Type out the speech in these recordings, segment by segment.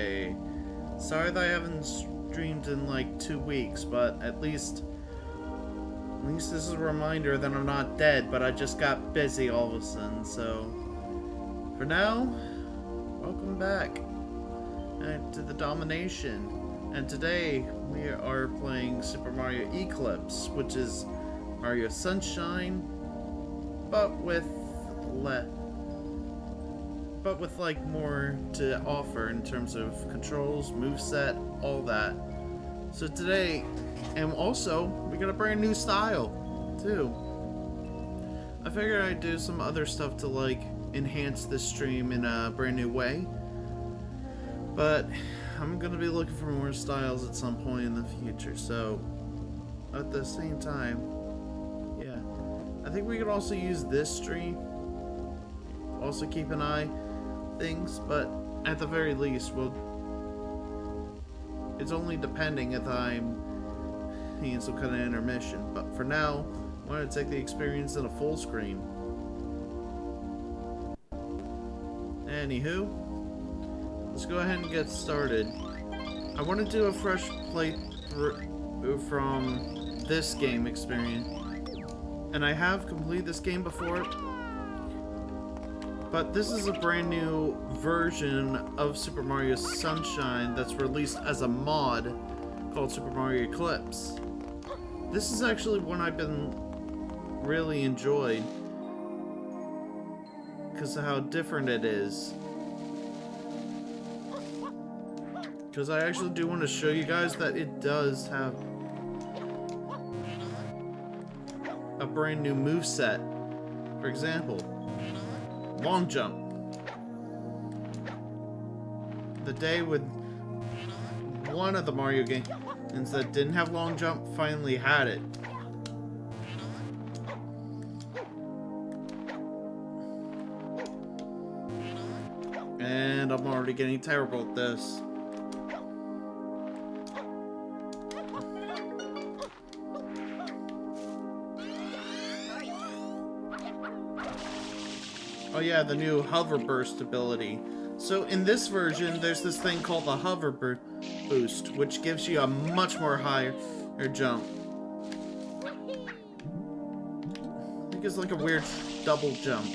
Hey, sorry that I haven't streamed in like 2 weeks, but at least this is a reminder that I'm not dead, but I just got busy all of a sudden, so for now, welcome back to the Domination. And today we are playing Super Mario Eclipse, which is Mario Sunshine, but with like more to offer in terms of controls, moveset, all that. So today, and also we got a brand new style too. I figured I'd do some other stuff to like enhance this stream in a brand new way, but I'm gonna be looking for more styles at some point in the future. So at the same time, yeah, I think we could also use this stream. Also keep an eye things, but at the very least, it's only depending if I'm needing some kind of intermission. But for now, I want to take the experience in a full screen. Anywho, let's go ahead and get started. I want to do a fresh playthrough from this game experience, and I have completed this game before. But this is a brand new version of Super Mario Sunshine that's released as a mod called Super Mario Eclipse. This is actually one I've been really enjoyed because of how different it is. Because I actually do want to show you guys that it does have a brand new moveset. For example, long jump. The day with one of the Mario games that didn't have long jump finally had it. And I'm already getting terrible at this. Oh yeah, the new hover burst ability. So in this version, there's this thing called the hover boost, which gives you a much more higher jump. I think it's like a weird double jump.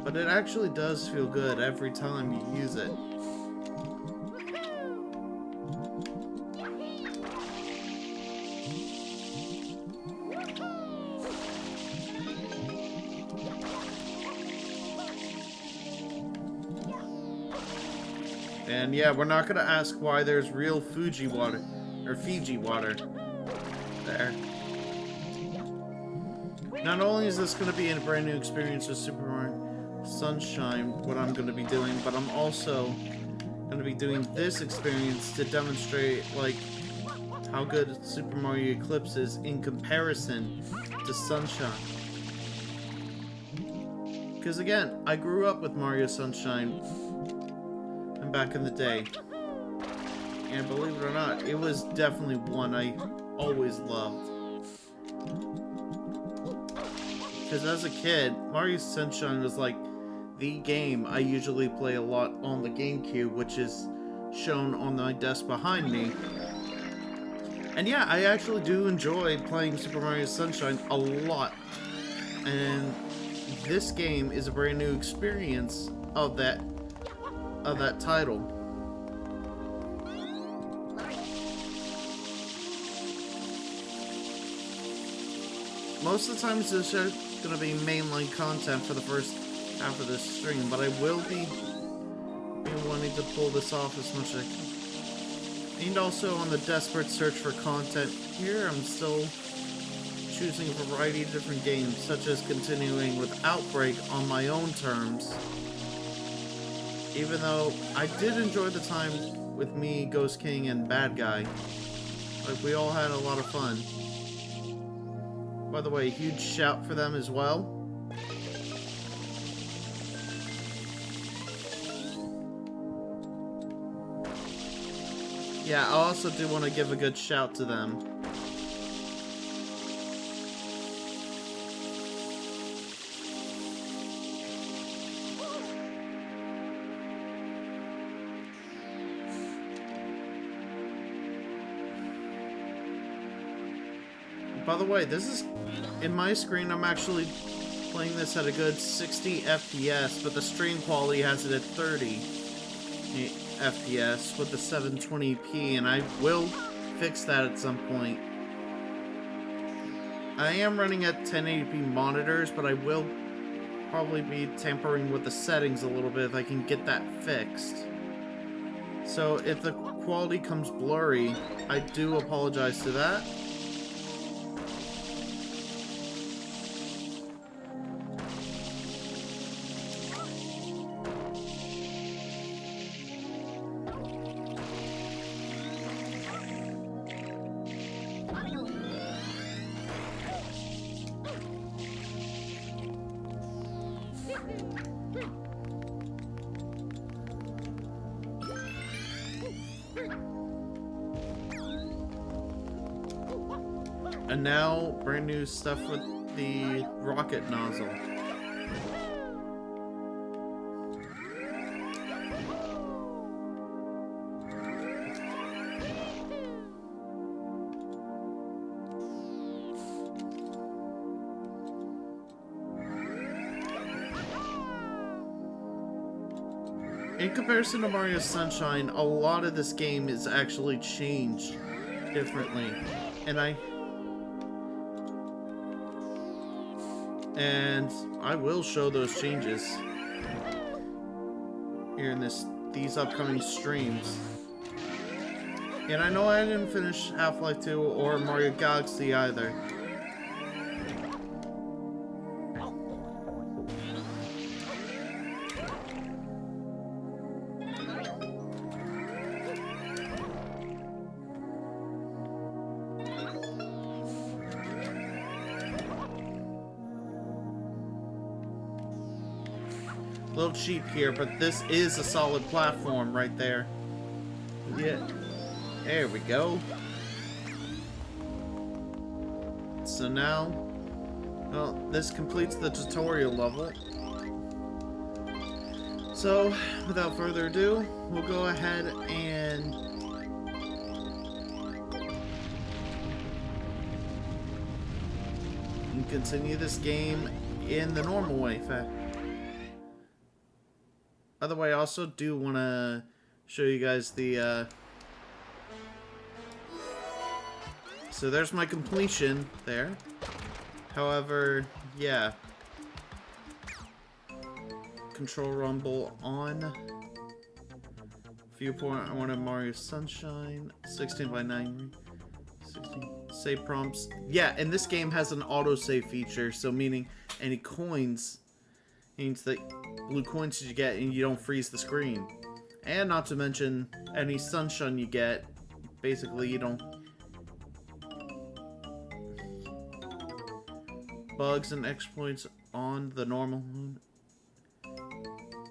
But it actually does feel good every time you use it. And yeah, we're not gonna ask why there's real Fiji water there. Not only is this gonna be a brand new experience with Super Mario Sunshine, what I'm gonna be doing, but I'm also gonna be doing this experience to demonstrate like how good Super Mario Eclipse is in comparison to Sunshine. Because again, I grew up with Mario Sunshine back in the day, and believe it or not, it was definitely one I always loved. Because as a kid, Mario Sunshine was like the game I usually play a lot on the GameCube, which is shown on my desk behind me. And yeah, I actually do enjoy playing Super Mario Sunshine a lot, and this game is a brand new experience of that title. Most of the time it's just going to be mainline content for the first half of this stream, but I will be wanting to pull this off as much as I can. And also on the desperate search for content here, I'm still choosing a variety of different games, such as continuing with Outbreak on my own terms. Even though I did enjoy the time with me, Ghost King, and Bad Guy. Like, we all had a lot of fun. By the way, huge shout for them as well. Yeah, I also do want to give a good shout to them. By the way, this is... In my screen, I'm actually playing this at a good 60 FPS, but the stream quality has it at 30 FPS with the 720p, and I will fix that at some point. I am running at 1080p monitors, but I will probably be tampering with the settings a little bit if I can get that fixed. So if the quality comes blurry, I do apologize to that. And now, brand new stuff with the rocket nozzle. In comparison to Mario Sunshine, a lot of this game is actually changed differently. And I will show those changes here in these upcoming streams. And I know I didn't finish Half-Life 2 or Mario Galaxy either. A little cheap here, but this is a solid platform right there. Yeah, there we go. So now, well, this completes the tutorial level. So, without further ado, we'll go ahead and continue this game in the normal way. By the way, I also do want to show you guys the, so there's my completion there. However, yeah. Control rumble on. Viewpoint, I wanted Mario Sunshine. 16 by 9. 16. Save prompts. Yeah, and this game has an autosave feature, so meaning any coins means that blue coins you get and you don't freeze the screen. And not to mention any sunshine you get, basically you don't. Bugs and exploits on the normal one.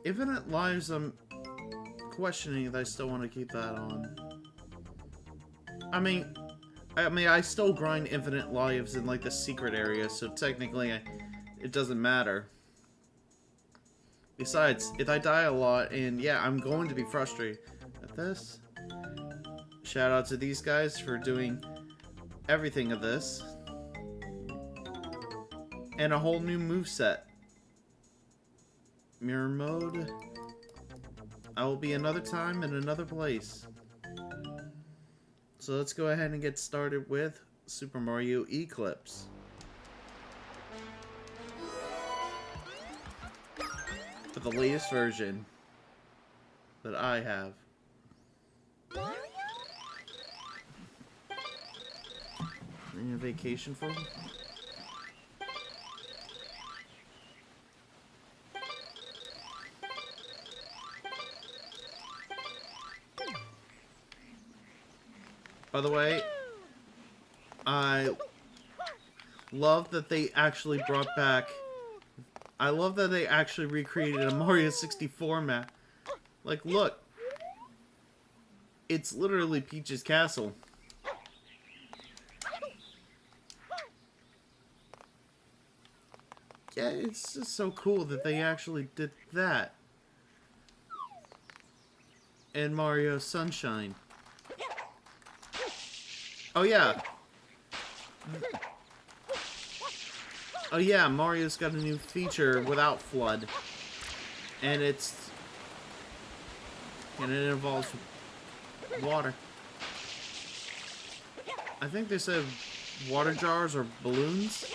Infinite lives, I'm questioning if I still want to keep that on. I mean I still grind infinite lives in like the secret area, so technically it doesn't matter. Besides, if I die a lot, and yeah, I'm going to be frustrated at this. Shout out to these guys for doing everything of this. And a whole new moveset. Mirror mode. I will be another time in another place. So let's go ahead and get started with Super Mario Eclipse. For the latest version that I have. Any vacation for me? By the way, I love that they actually brought back. I love that they actually recreated a Mario 64 map. Like, look. It's literally Peach's castle. Yeah, it's just so cool that they actually did that. And Mario Sunshine. Oh yeah. Oh yeah, Mario's got a new feature without flood. And it involves water. I think they said water jars or balloons.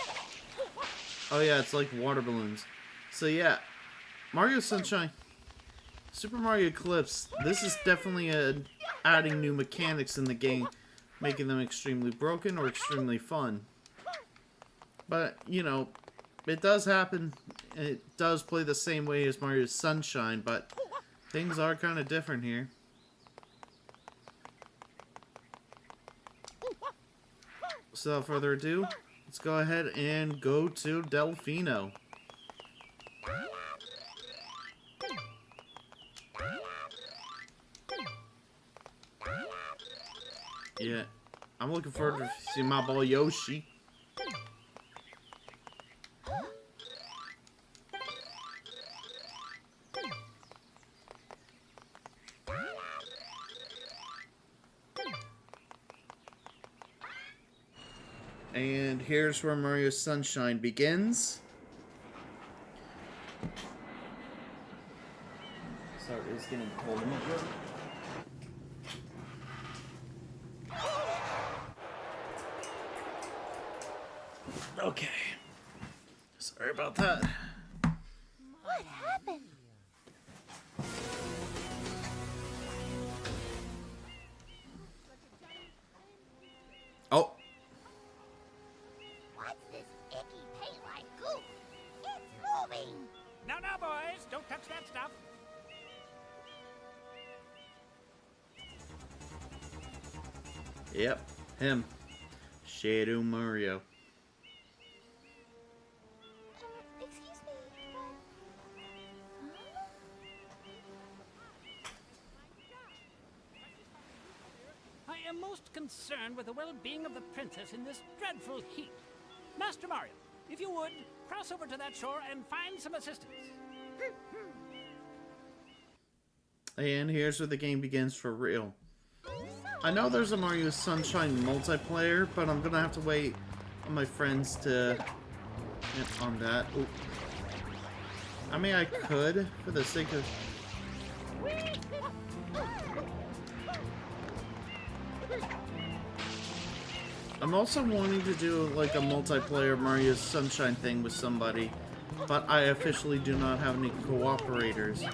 Oh yeah, it's like water balloons. So yeah, Mario Sunshine, Super Mario Eclipse. This is definitely adding new mechanics in the game, making them extremely broken or extremely fun. But you know, it does happen. It does play the same way as Mario Sunshine, but things are kind of different here. So without further ado, let's go ahead and go to Delfino. Yeah, I'm looking forward to seeing my boy Yoshi. And here's where Mario Sunshine begins. Sorry, it's getting cold in my throat. Okay. Sorry about that. What happened? Oh. What's this icky paint-like goo? It's moving! No, boys, don't touch that stuff. Yep, him. Shadow Mario. Excuse me. I am most concerned with the well-being of the princess in this dreadful heat. Master Mario, if you would, cross over to that shore and find some assistance. And here's where the game begins for real. I know there's a Mario Sunshine multiplayer, but I'm gonna have to wait on my friends to get on that. Ooh. I mean, I could, for the sake of... I'm also wanting to do like a multiplayer Mario Sunshine thing with somebody, but I officially do not have any cooperators.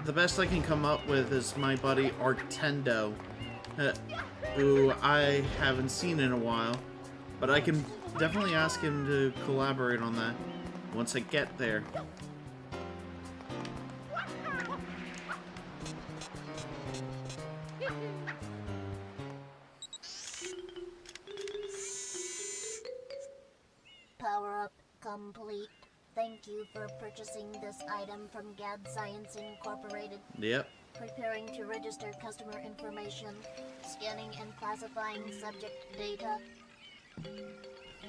The best I can come up with is my buddy Artendo, who I haven't seen in a while, but I can definitely ask him to collaborate on that once I get there. Power up complete. Thank you for purchasing this item from Gad Science Incorporated. Yep. Preparing to register customer information. Scanning and classifying subject data.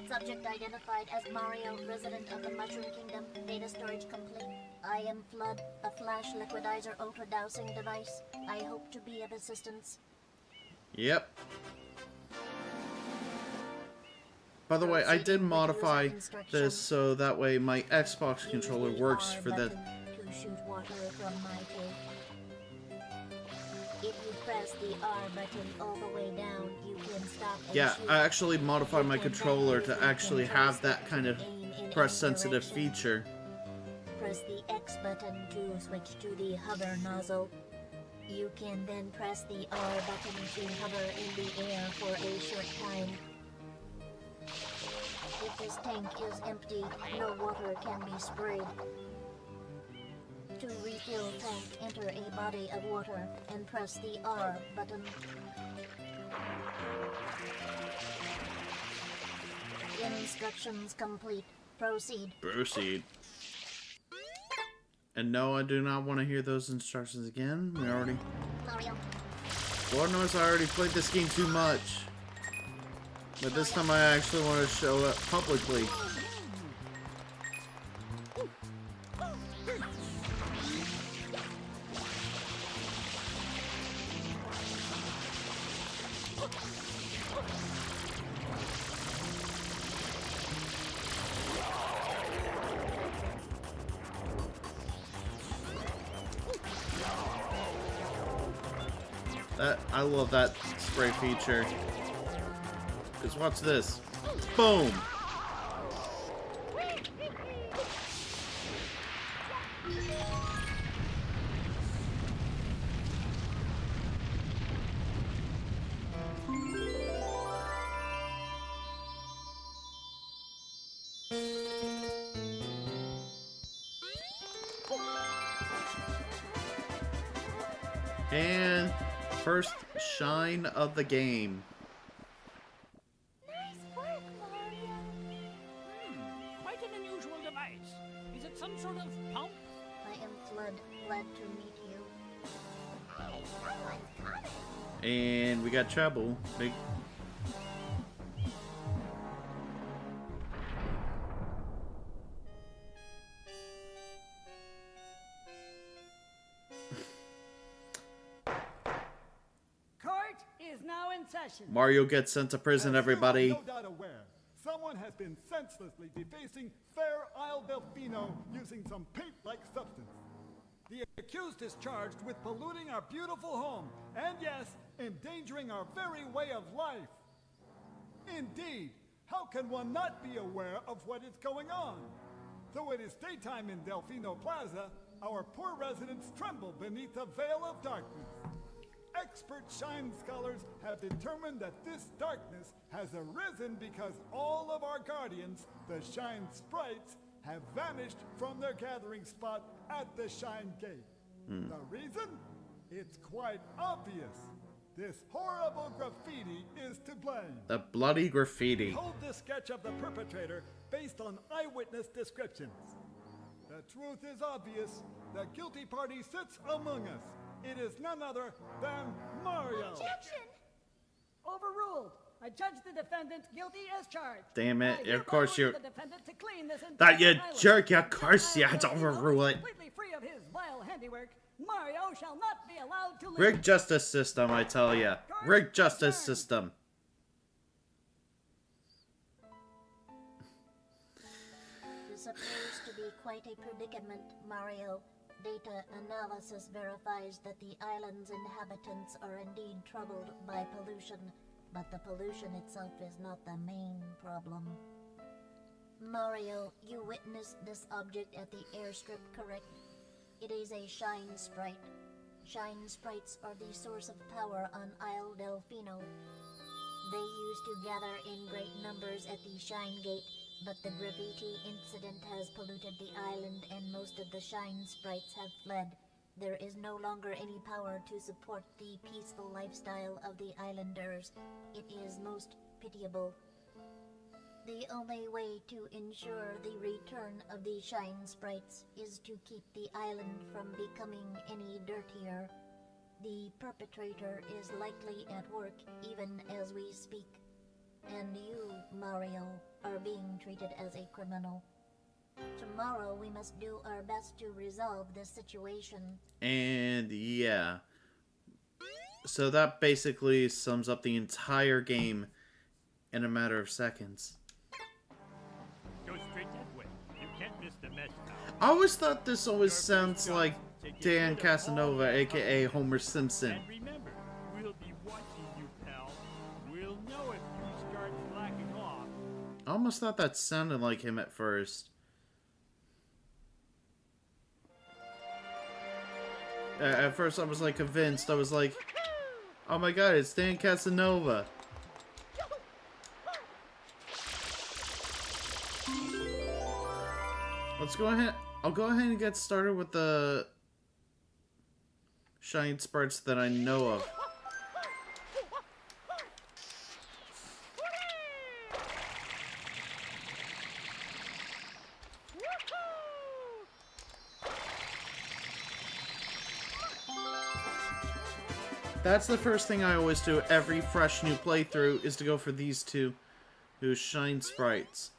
Subject identified as Mario, resident of the Mushroom Kingdom. Data storage complete. I am Flood, a flash liquidizer ultra-dowsing device. I hope to be of assistance. Yep. By the way, I did modify this so that way my Xbox controller works for the... To shoot water from my tank. If you press the R button all the way down, you can stop and Yeah, shoot. I actually modified my controller to actually have that kind of press-sensitive feature. Press the X button to switch to the hover nozzle. You can then press the R button to hover in the air for a short time. If this tank is empty, no water can be sprayed. To refill tank, enter a body of water and press the R button. Instructions complete. Proceed. Proceed. And no, I do not want to hear those instructions again. We already... Mario. Lord knows I already played this game too much. But this time I actually want to show it publicly. I love that spray feature. Cause watch this. Boom! And first shine of the game. Nice work, Mario. Quite an unusual device. Is it some sort of pump? I am Flood. Glad to meet you. Hey, someone's coming. And we got trouble. Big. Court is now in session. Mario gets sent to prison, everybody. No doubt aware, someone has been senselessly defacing Fair Isle Delfino using some paint-like substance. The accused is charged with polluting our beautiful home, and yes, endangering our very way of life. Indeed, how can one not be aware of what is going on? Though it is daytime in Delfino Plaza, our poor residents tremble beneath a veil of darkness. Expert shine scholars have determined that this darkness has arisen because all of our guardians, the shine sprites, have vanished from their gathering spot at the shine gate. The reason? It's quite obvious. This horrible graffiti is to blame. The bloody graffiti. Behold this sketch of the perpetrator based on eyewitness descriptions. The truth is obvious. The guilty party sits among us. It is none other than Mario. Objection! Overruled. I judge the defendant guilty as charged. Damn it, I of hereby course order you- the defendant to clean this That you entire island. jerk, you of course you had to Mario overrule is it. completely free of his vile handiwork. Mario shall not be allowed to live. Rigged justice system, I tell ya. Rigged justice system. This appears to be quite a predicament, Mario. Data analysis verifies that the island's inhabitants are indeed troubled by pollution, but the pollution itself is not the main problem. Mario, you witnessed this object at the airstrip, correct? It is a shine sprite. Shine sprites are the source of power on Isle Delfino. They used to gather in great numbers at the Shine Gate, but the graffiti incident has polluted the island and most of the Shine sprites have fled. There is no longer any power to support the peaceful lifestyle of the islanders. It is most pitiable. The only way to ensure the return of the Shine sprites is to keep the island from becoming any dirtier. The perpetrator is likely at work even as we speak. And you, Mario, are being treated as a criminal. Tomorrow we must do our best to resolve this situation. And yeah. So that basically sums up the entire game in a matter of seconds. Go straight that way. You can't miss the mess now. I always thought this always sounds like Dan Casanova, aka Homer Simpson. And remember, we'll be watching you, pal. We'll know if you start slacking off. I almost thought that sounded like him at first. At first I was like convinced. I was like, oh my god, it's Dan Casanova. Let's go ahead. I'll go ahead and get started with the shine sprites that I know of. That's the first thing I always do every fresh new playthrough, is to go for these two, who shine sprites.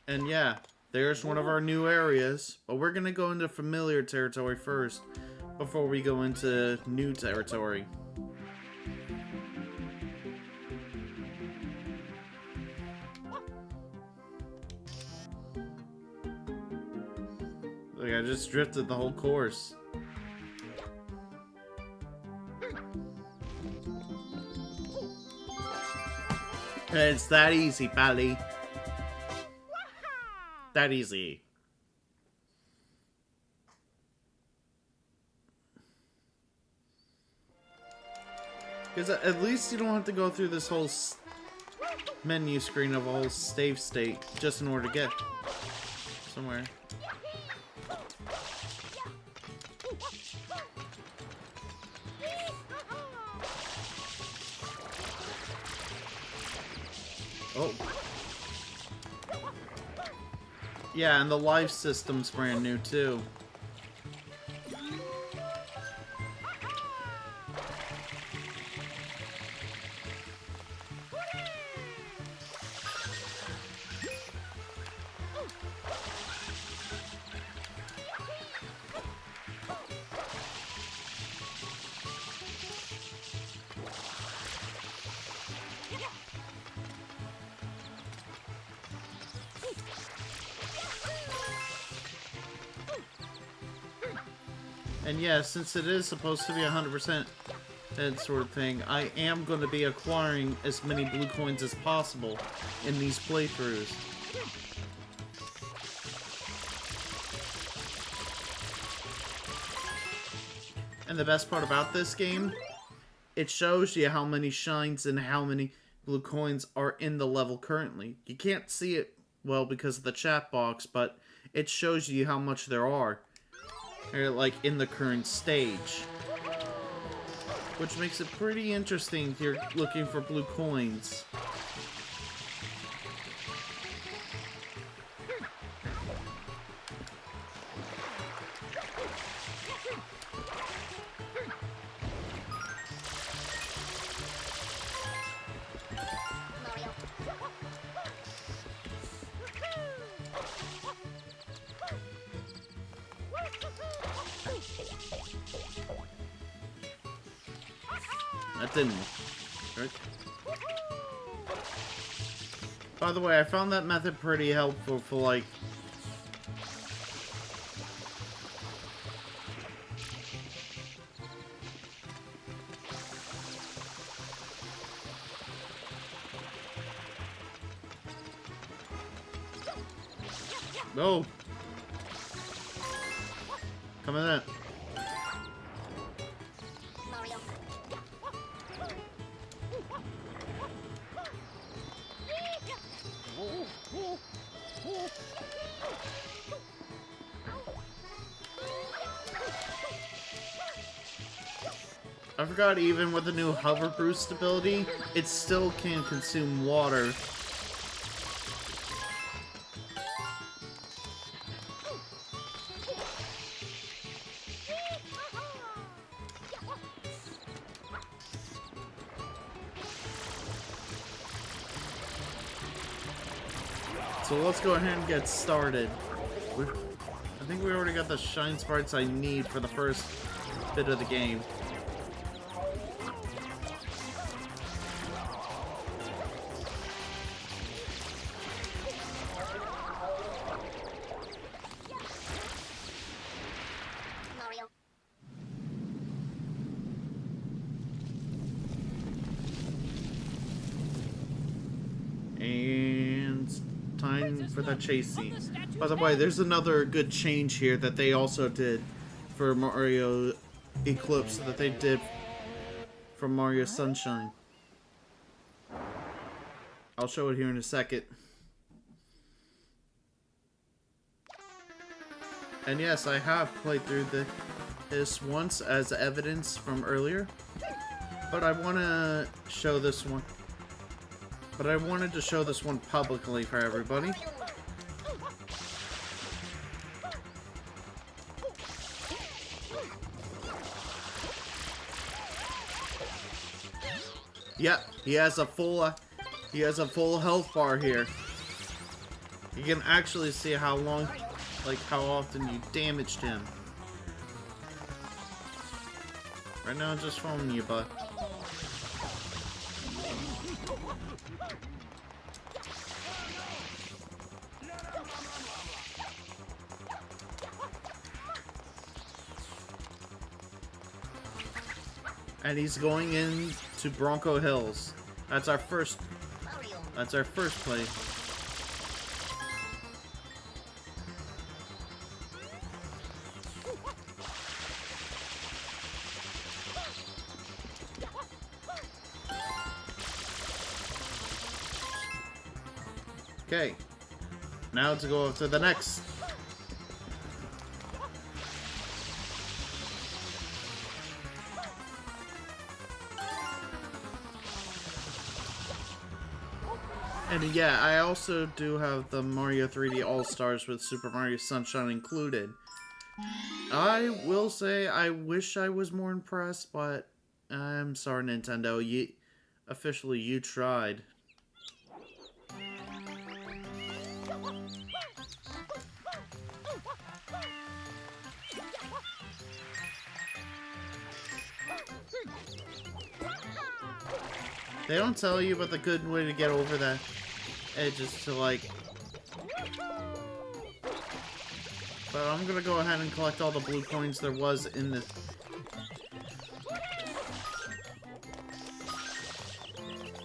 And yeah, there's one of our new areas, but we're gonna go into familiar territory first, before we go into new territory. Like, I just drifted the whole course. It's that easy, Pally. That easy. Because at least you don't have to go through this whole menu screen of a whole save state just in order to get somewhere. Oh. Yeah, and the life system's brand new too. And yeah, since it is supposed to be 100% that sort of thing, I am going to be acquiring as many blue coins as possible in these playthroughs. And the best part about this game, it shows you how many shines and how many blue coins are in the level currently. You can't see it well because of the chat box, but it shows you how much there are. They're like in the current stage, which makes it pretty interesting if you're looking for blue coins. That didn't work. By the way, I found that method pretty helpful for like no. Come in. I forgot even with the new hover boost ability, it still can consume water. So let's go ahead and get started. I think we already got the shine sprites I need for the first bit of the game. And time for the chase scene. By the way, there's another good change here that they also did for Mario Eclipse that they did from Mario Sunshine. I'll show it here in a second. And yes, I have played through this once as evidence from earlier, but I want to show this one. But I wanted to show this one publicly for everybody. Yep, he has a full health bar here. You can actually see how long, like how often you damaged him. Right now I'm just following you, bud. And he's going in to Bronco Hills. That's our first play. Okay. Now to go up to the next. And yeah, I also do have the Mario 3D All-Stars with Super Mario Sunshine included. I will say I wish I was more impressed, but I'm sorry, Nintendo. You tried. They don't tell you about the good way to get over that edge is to, like... But I'm gonna go ahead and collect all the blue coins there was in this.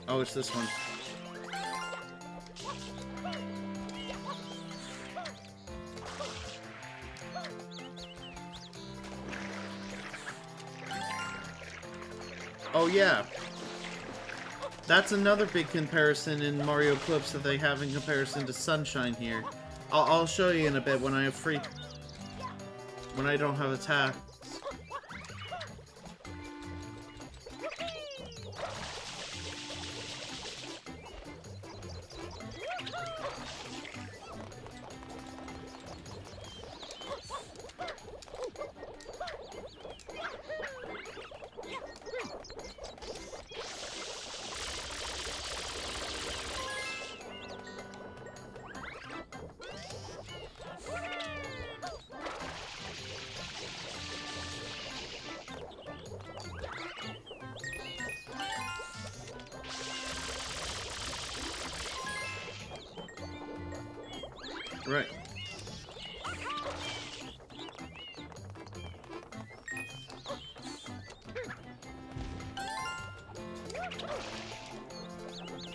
Oh, it's this one. Oh, yeah. That's another big comparison in Mario Eclipse that they have in comparison to Sunshine here. I'll show you in a bit when I have free... When I don't have attack. Right.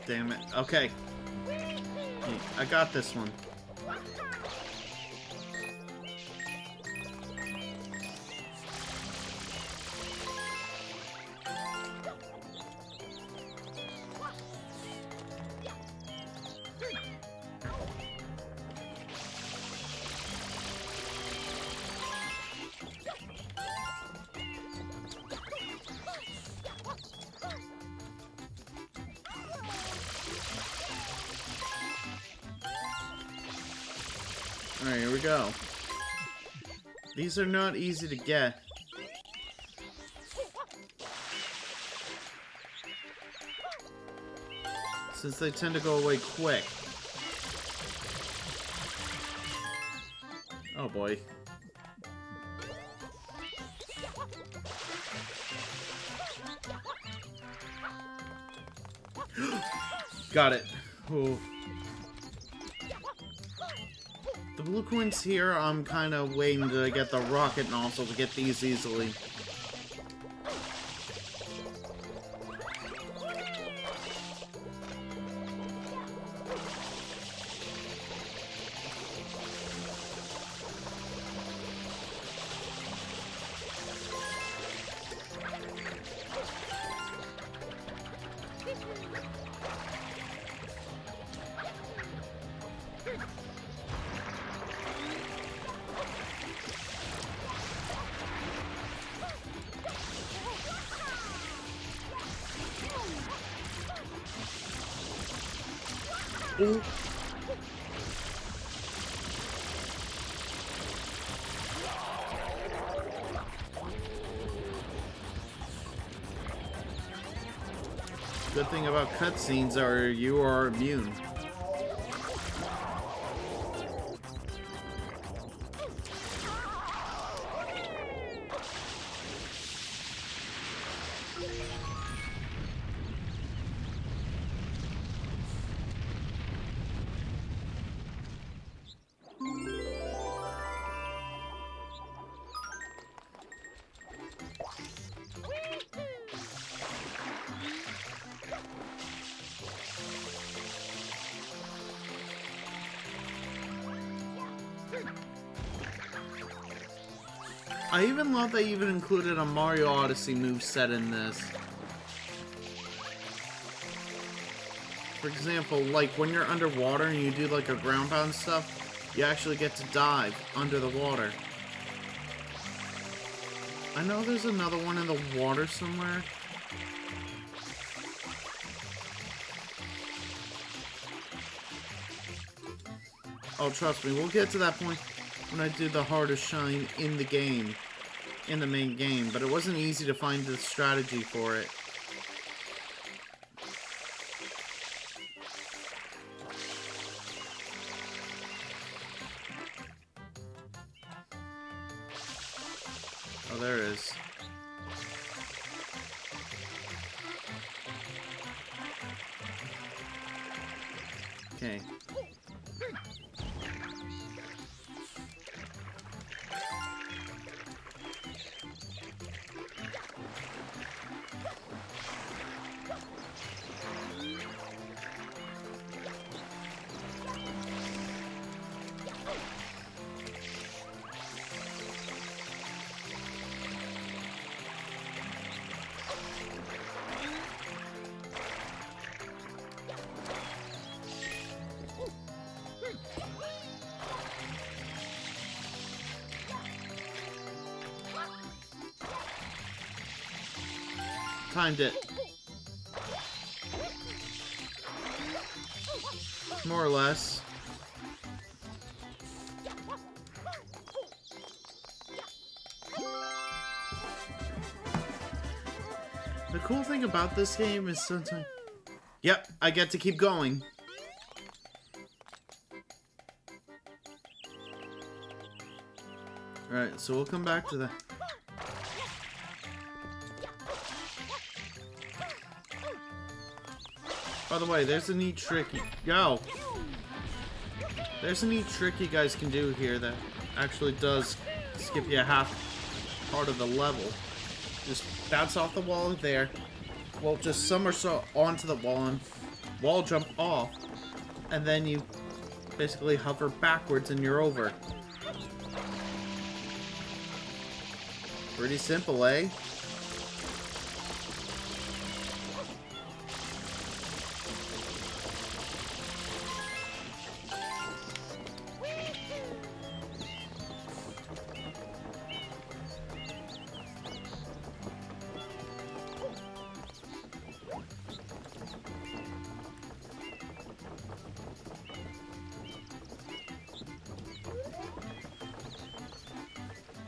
Damn it. Okay. I got this one. Alright, here we go. These are not easy to get. Since they tend to go away quick. Oh boy. Got it. Ooh. The blue coins here, I'm kind of waiting to get the rocket nozzle to get these easily. Ooh. Good thing about cutscenes are you are immune. I even love they even included a Mario Odyssey moveset in this. For example, like when you're underwater and you do like a ground pound stuff, you actually get to dive under the water. I know there's another one in the water somewhere. Oh, trust me, we'll get to that point when I do the hardest shine in the game, in the main game, but it wasn't easy to find the strategy for it. Oh, there it is. Okay. Timed it. More or less. The cool thing about this game is sometimes... Yep, I get to keep going. Alright, so we'll come back to that. By the way, there's a neat trick. There's a neat trick you guys can do here that actually does skip you a half part of the level. Just bounce off the wall there. Well, just somersault onto the wall and wall jump off. And then you basically hover backwards and you're over. Pretty simple, eh?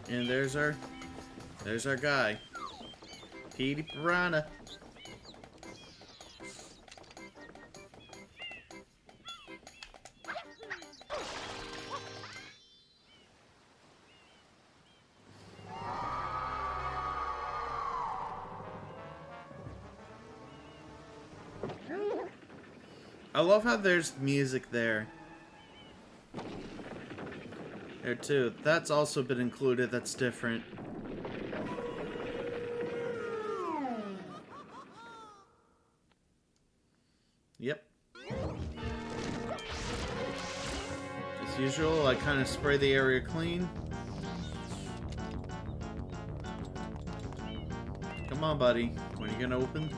And there's our guy, Petey Piranha. I love how there's music there. There too. That's also been included. That's different. Yep. As usual, I kind of spray the area clean. Come on, buddy. When are you gonna open?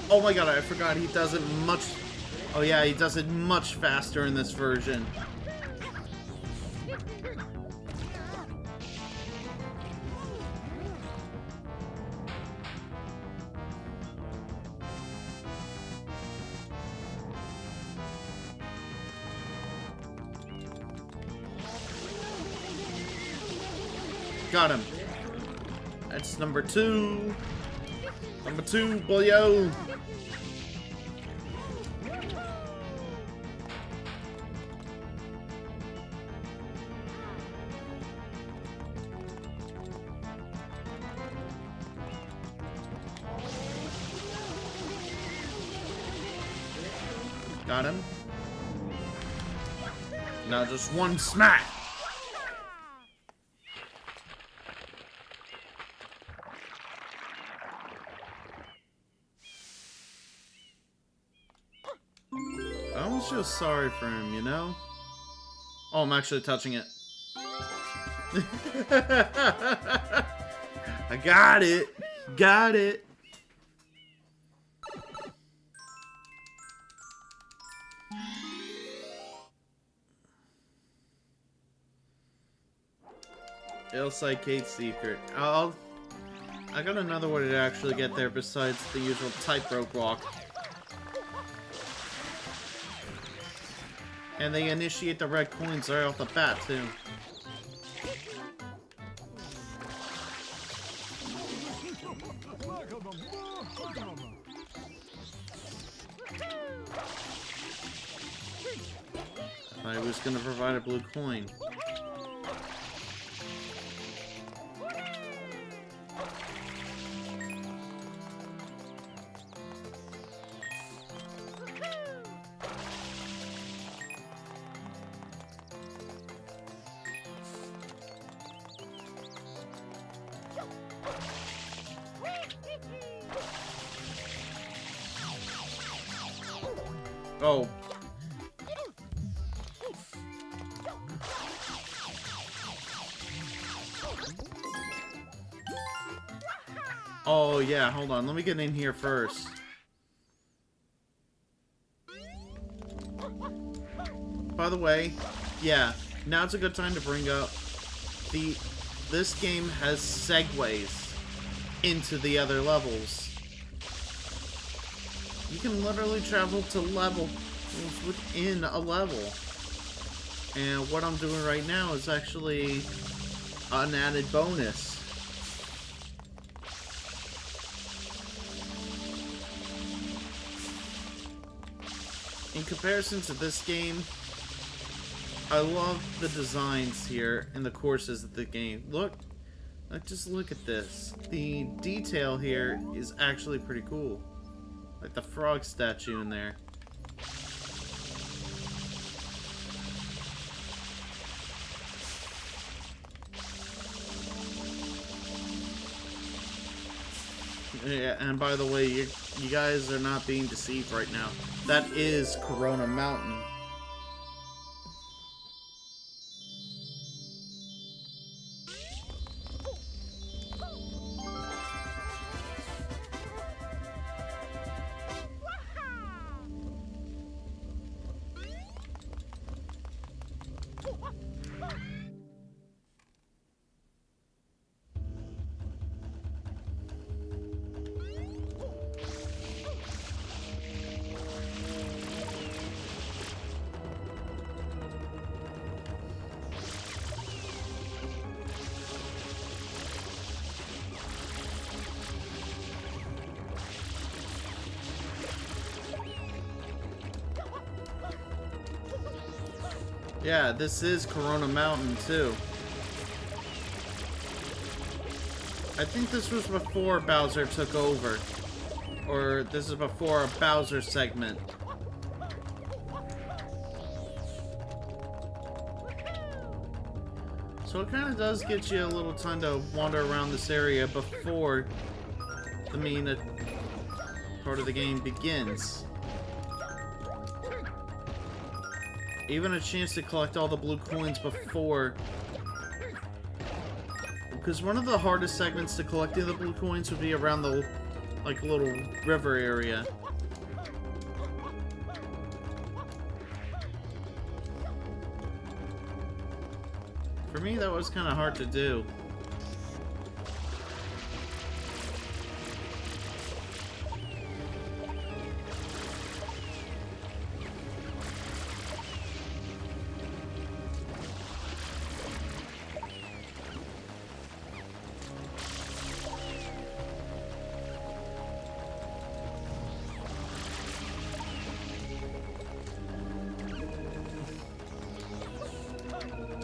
Oh my god, I forgot he does it much... Oh yeah, he does it much faster in this version. Got him. That's number 2. Number 2, boyo. Got him. Now just one smack. I almost feel sorry for him, you know? Oh, I'm actually touching it. I got it. Got it. Ilside Kate secret. I got another way to actually get there besides the usual tightrope walk. And they initiate the red coins right off the bat, too. I was gonna provide a blue coin. Oh. Oh, yeah, hold on. Let me get in here first. By the way, yeah, now's a good time to bring up this game has segues into the other levels. You can literally travel to levels within a level. And what I'm doing right now is actually an added bonus. In comparison to this game, I love the designs here and the courses of the game. Look, just look at this. The detail here is actually pretty cool. Like the frog statue in there. Yeah, and by the way, you guys are not being deceived right now. That is Corona Mountain. Yeah, this is Corona Mountain, too. I think this was before Bowser took over. Or this is before a Bowser segment. So it kind of does get you a little time to wander around this area before the main part of the game begins. Even a chance to collect all the blue coins before. Because one of the hardest segments to collecting the blue coins would be around the, like, little river area. For me, that was kind of hard to do.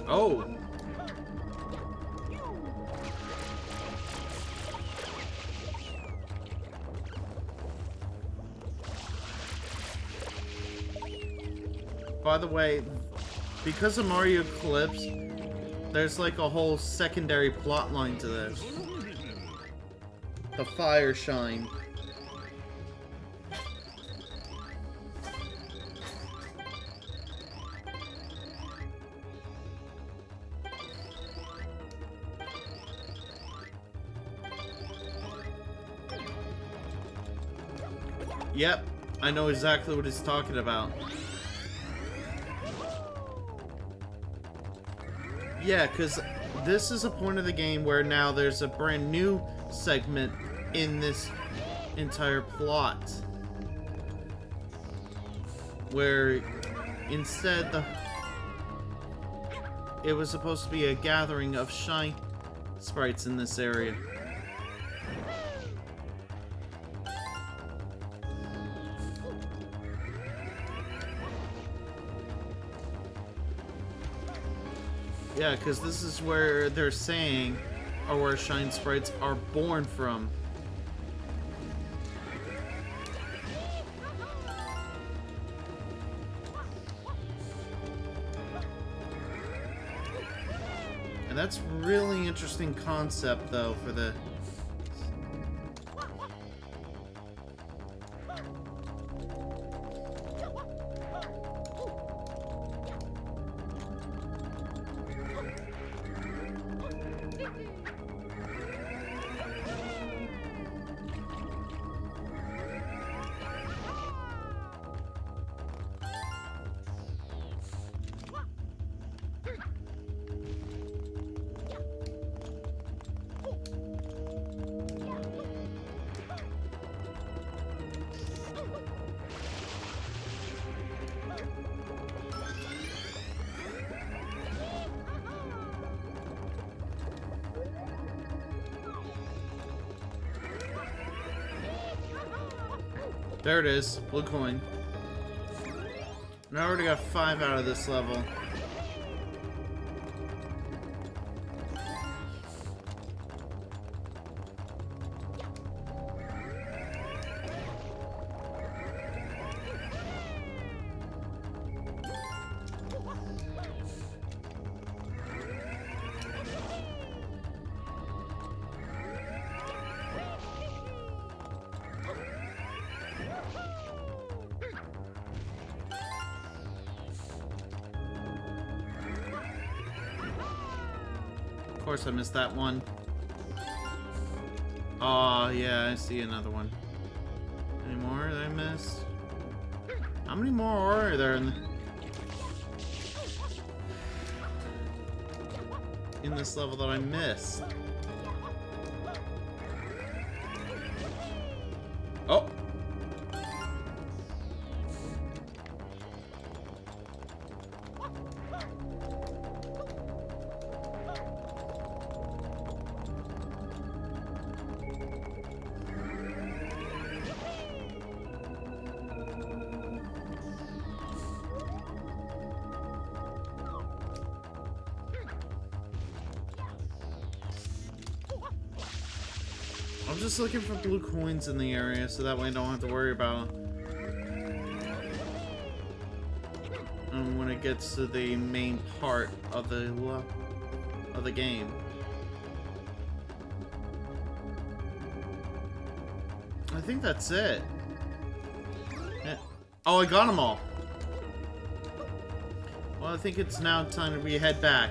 Oh! By the way, because of Mario Eclipse, there's like a whole secondary plot line to this. The fire shine. Yep, I know exactly what he's talking about. Yeah, because this is a point of the game where now there's a brand new segment in this entire plot. Where instead it was supposed to be a gathering of shine sprites in this area. Yeah, because this is where they're saying, or where shine sprites are born from. And that's really interesting concept, though, for the... There it is, blue coin. And I already got 5 out of this level. Of course I missed that one. Oh, yeah, I see another one. Any more that I missed? How many more are there in this level that I missed? Oh! I'm just looking for blue coins in the area so that way I don't have to worry about when it gets to the main part of the game. I think that's it. Yeah. Oh, I got them all. Well, I think it's now time to head back.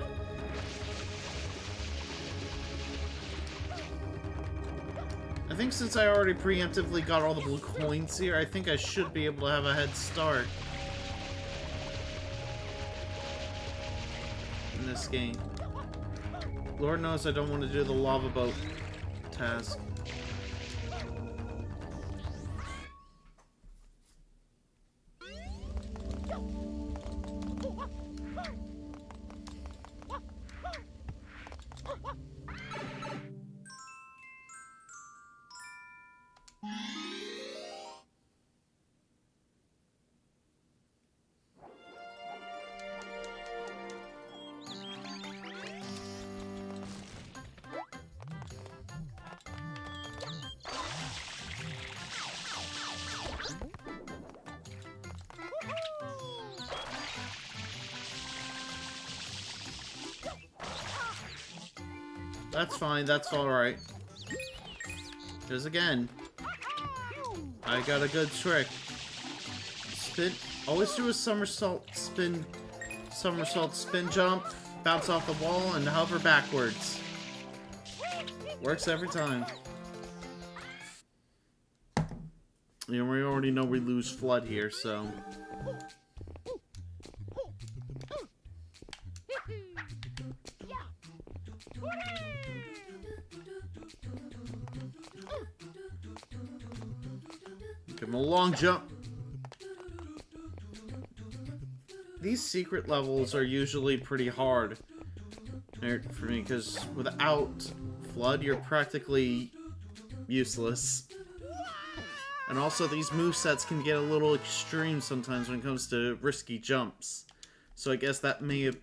I think since I already preemptively got all the blue coins here, I think I should be able to have a head start in this game. Lord knows I don't want to do the lava boat task. That's fine, that's alright. Because again, I got a good trick. Spin, always do a somersault, spin jump, bounce off the wall, and hover backwards. Works every time. You know, we already know we lose Flood here, so... Give him a long jump. These secret levels are usually pretty hard for me, because without Flood, you're practically useless. And also, these movesets can get a little extreme sometimes when it comes to risky jumps. So I guess that may have...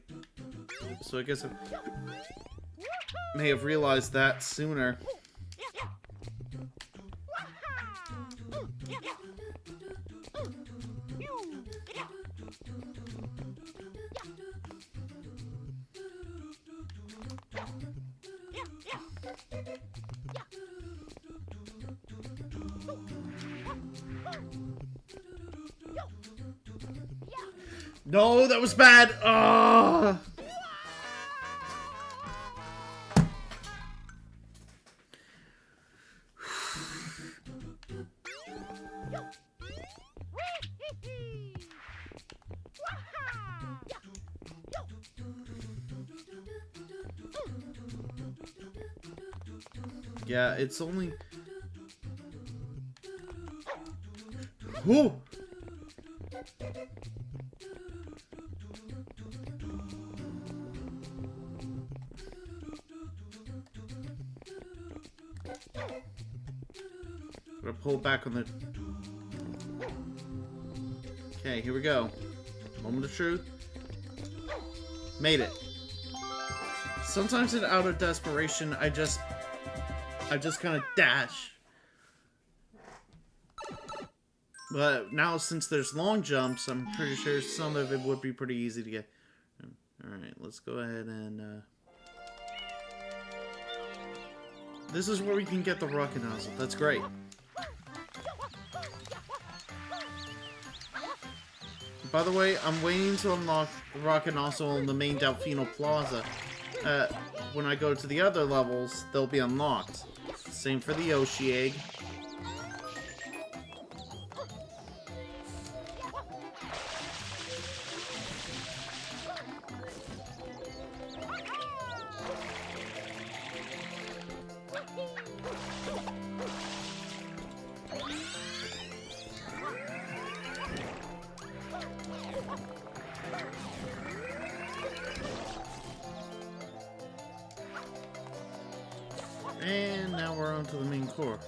So I guess I may have realized that sooner. No, that was bad. Ah. Yeah, it's only... Whoa! Gotta pull back on the... Okay, here we go. Moment of truth. Made it. Sometimes out of desperation, I just kind of dash. But now, since there's long jumps, I'm pretty sure some of it would be pretty easy to get. Alright, let's go ahead and... This is where we can get the rocket nozzle. That's great. By the way, I'm waiting to unlock the rocket nozzle in the main Delfino Plaza. When I go to the other levels, they'll be unlocked. Same for the Yoshi egg. And now we're on to the main core.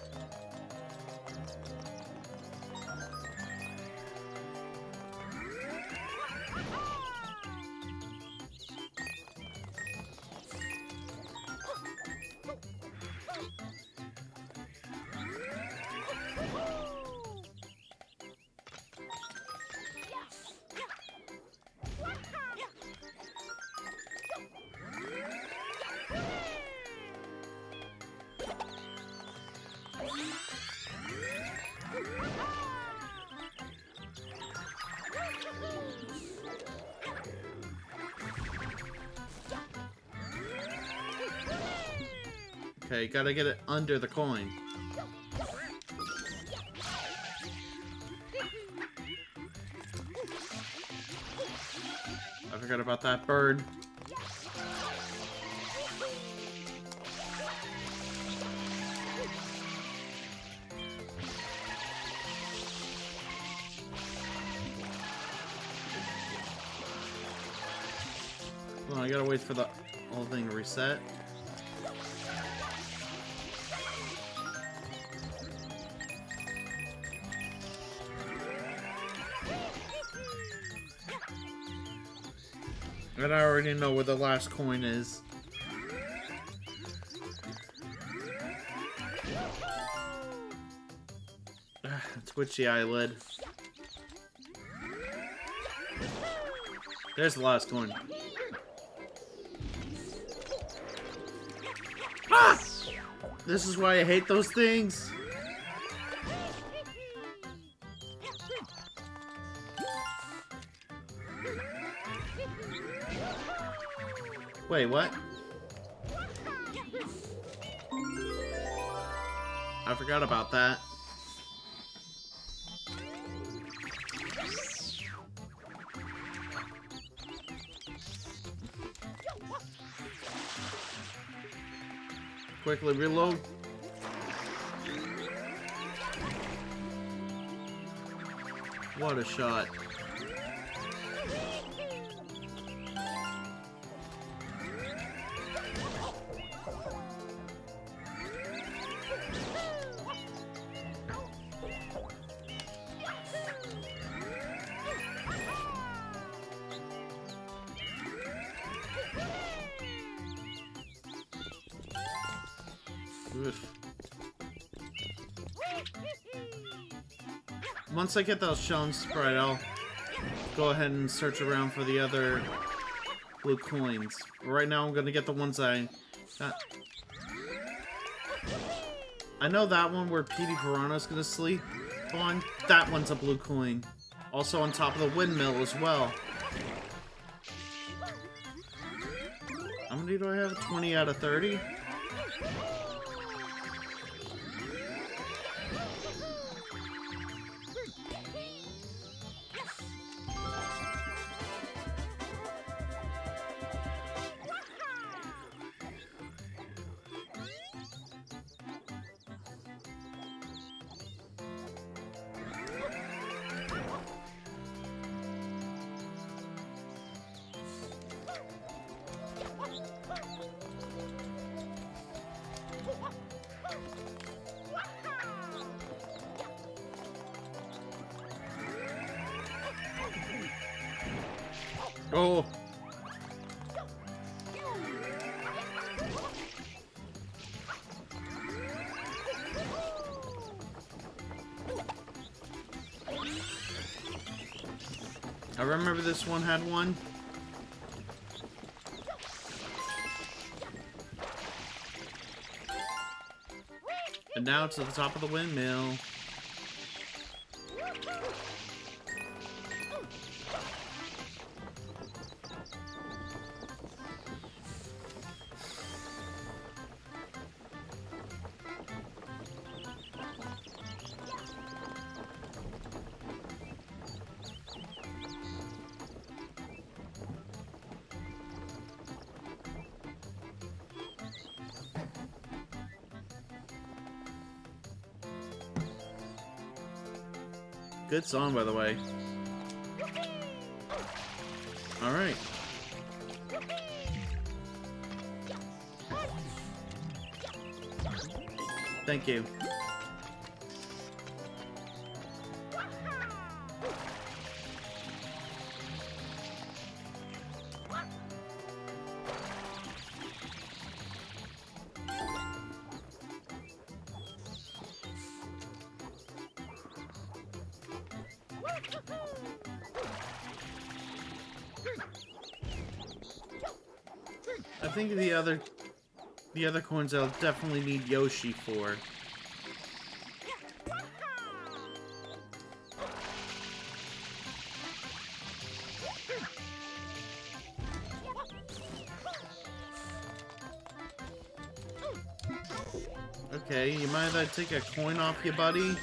Okay, gotta get it under the coin. I forgot about that bird. Hold on, I gotta wait for the whole thing to reset. And I already know where the last coin is. Twitchy eyelid. There's the last coin. Ah! This is why I hate those things. Wait, what? I forgot about that. Quickly reload. What a shot. Oof. Once I get those shine sprite, I'll go ahead and search around for the other blue coins. But right now, I'm gonna get the ones I got. I know that one where Petey Piranha's gonna sleep on. That one's a blue coin. Also on top of the windmill as well. How many do I have? 20 out of 30? Oh. I remember this one had one. And now to the top of the windmill. Good song, by the way. Alright. Thank you. I think the other coins I'll definitely need Yoshi for. Okay, you mind if I take a coin off you, buddy?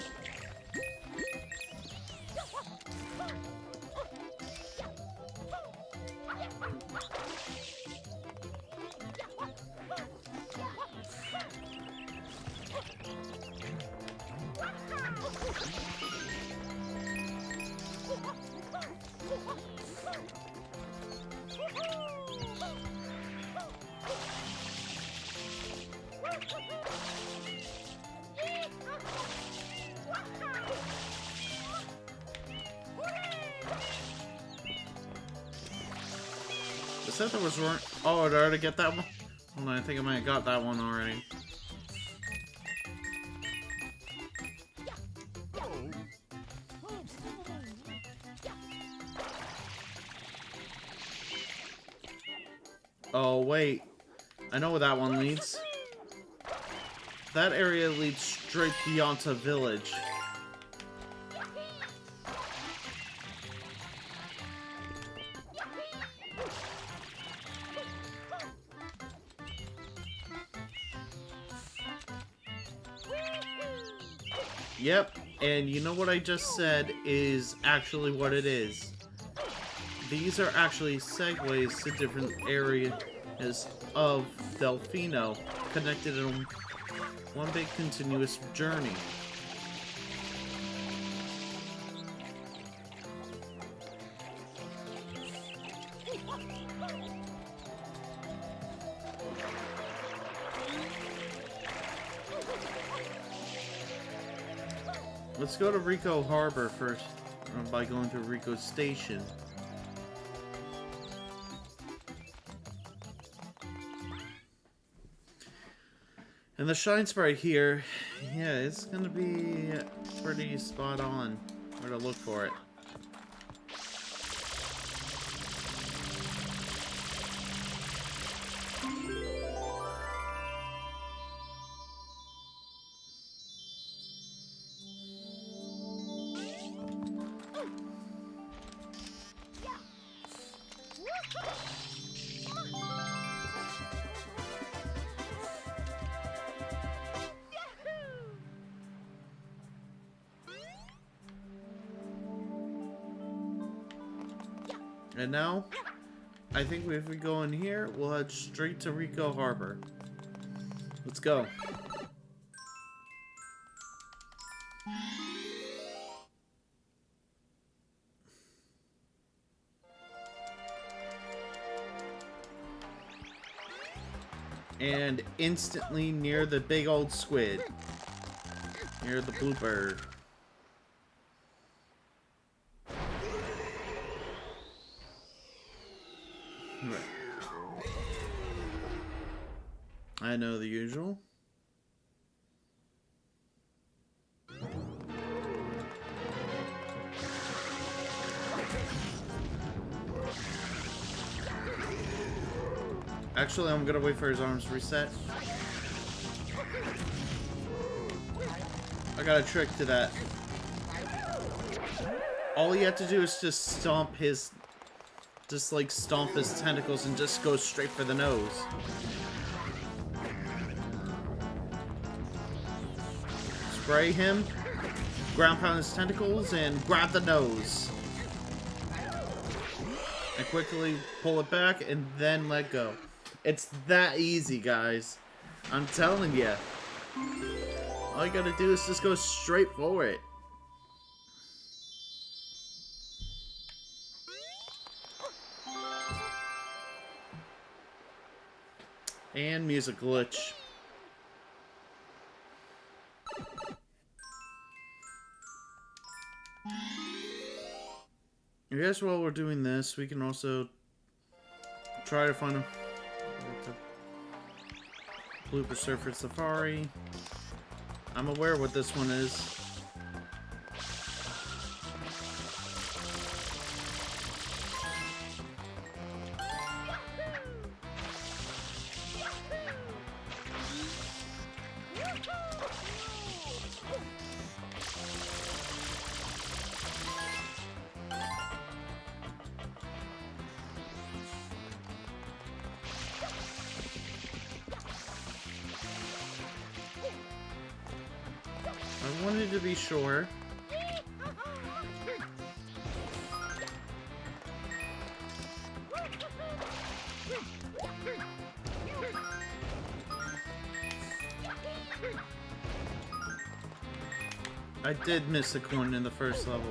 I said there was one. Oh, did I already get that one? Hold on, I think I might have got that one already. Oh, wait. I know where that one leads. That area leads straight to Yanta Village. Yep, and you know what I just said is actually what it is. These are actually segues to different is of Delfino, connected in one big continuous journey. Let's go to Rico Harbor first, by going to Rico Station. And the shine sprite here, yeah, it's gonna be pretty spot on where to look for it. And now, I think if we go in here, we'll head straight to Rico Harbor. Let's go. And instantly near the big old squid. Near the blooper. I know the usual. Actually, I'm gonna wait for his arms to reset. I got a trick to that. All you have to do is just stomp his... Just like stomp his tentacles and just go straight for the nose. Spray him, ground pound his tentacles, and grab the nose. And quickly pull it back and then let go. It's that easy, guys. I'm telling you. All you gotta do is just go straight for it. And music glitch. I guess while we're doing this, we can also try to find a Blooper Surfer Safari. I'm aware what this one is. I wanted to be sure. I did miss a coin in the first level.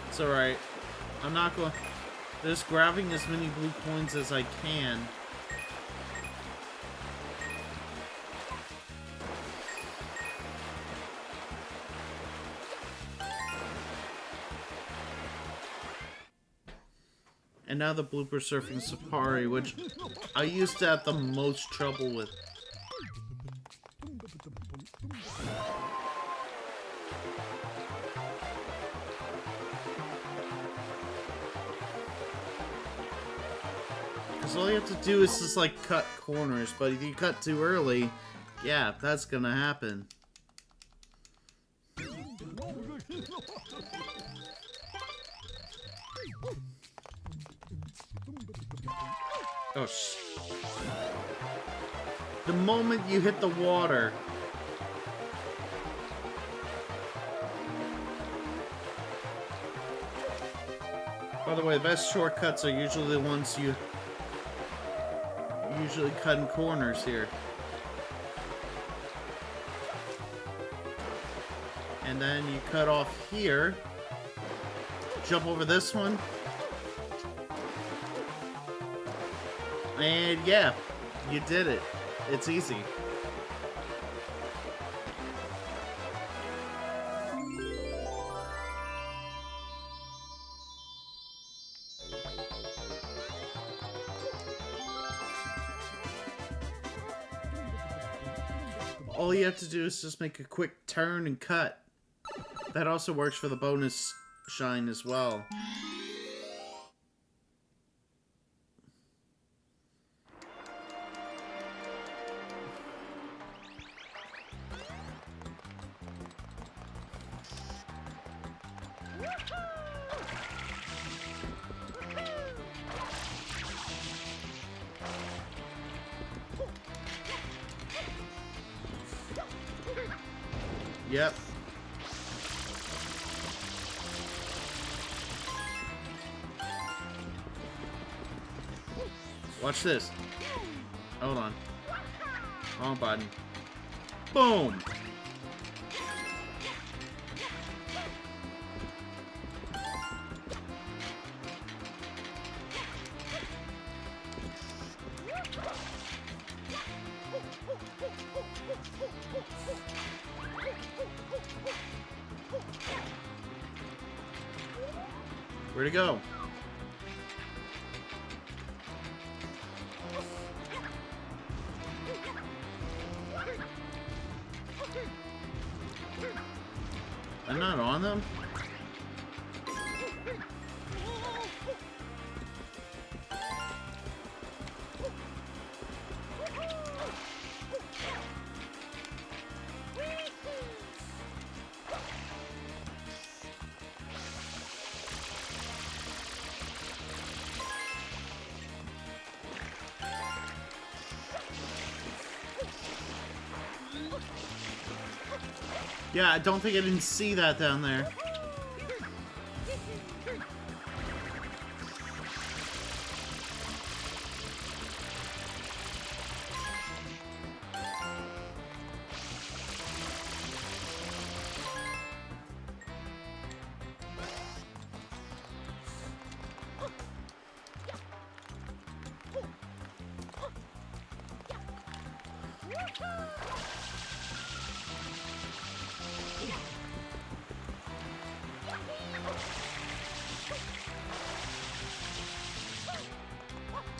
It's alright. I'm not going... Just grabbing as many blue coins as I can. And now the Blooper Surfing Safari, which I used to have the most trouble with. Because all you have to do is just like cut corners, but if you cut too early, yeah, that's gonna happen. Oh, the moment you hit the water. By the way, the best shortcuts are usually the ones you usually cut in corners here. And then you cut off here. Jump over this one. And yeah, you did it. It's easy. All you have to do is just make a quick turn and cut. That also works for the bonus shine as well. Yep. Watch this. Hold on. Wrong button. Boom! Where'd it go? I'm not on them? Yeah, I don't think I didn't see that down there.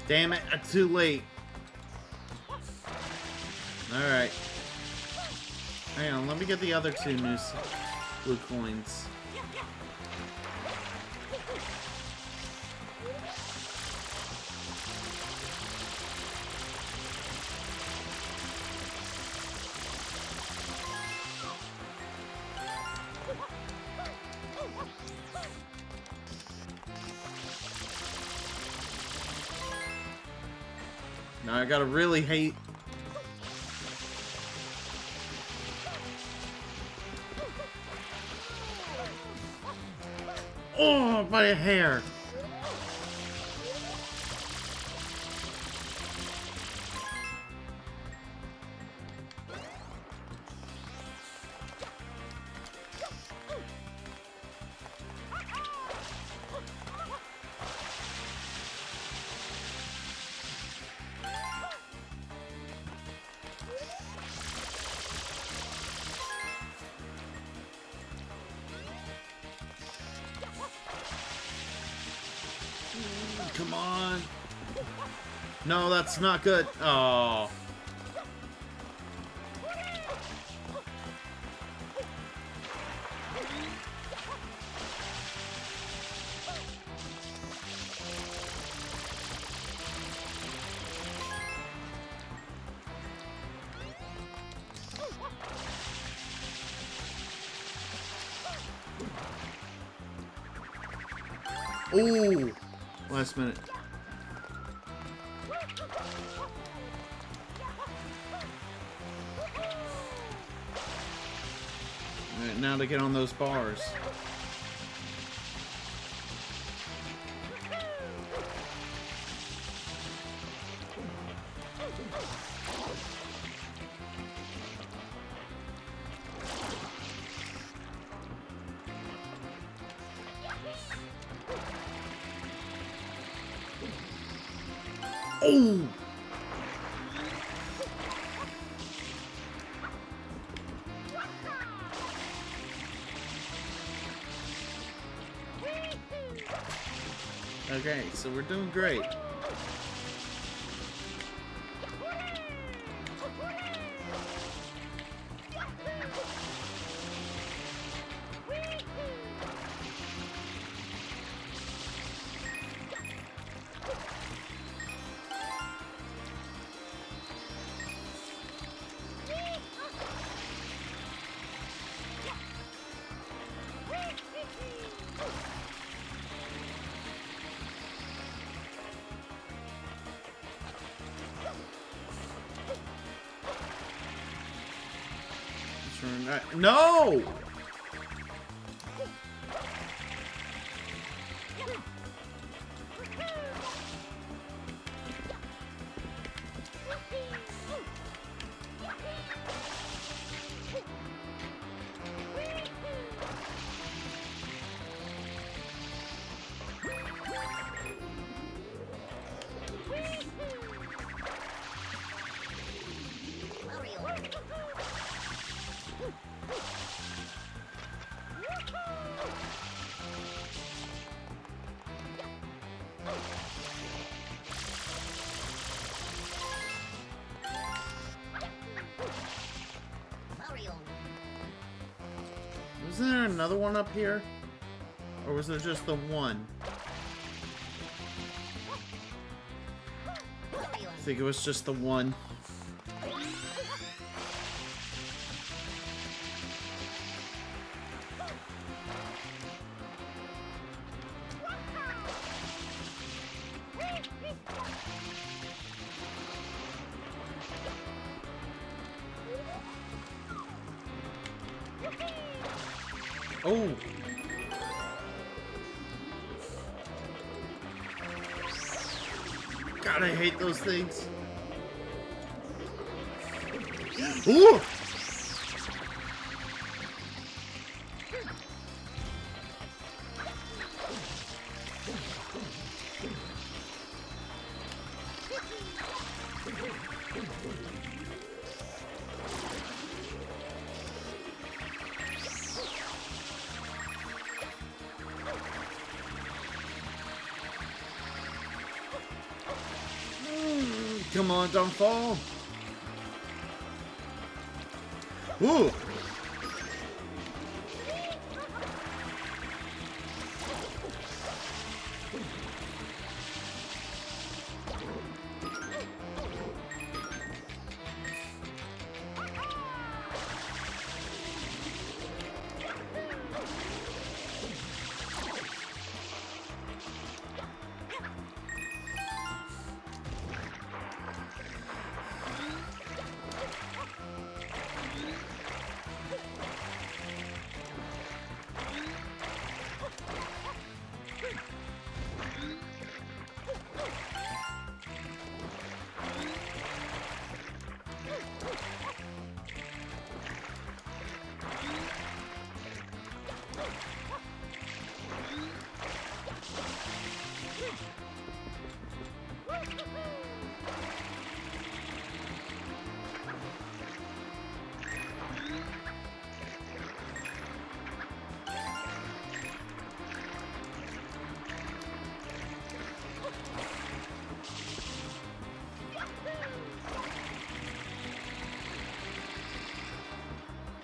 Damn it, I'm too late. Alright. Hang on, let me get the other two new blue coins. Now I gotta really hate. Oh, by a hair. Come on. No, that's not good. Oh. Ooh. Last minute. now to get on those bars. Oh! Okay, so we're doing great. No! Wasn't there another one up here? Or was there just the one? I think it was just the one. Oh! God, I hate those things. Ooh! Come on, don't fall. Ooh.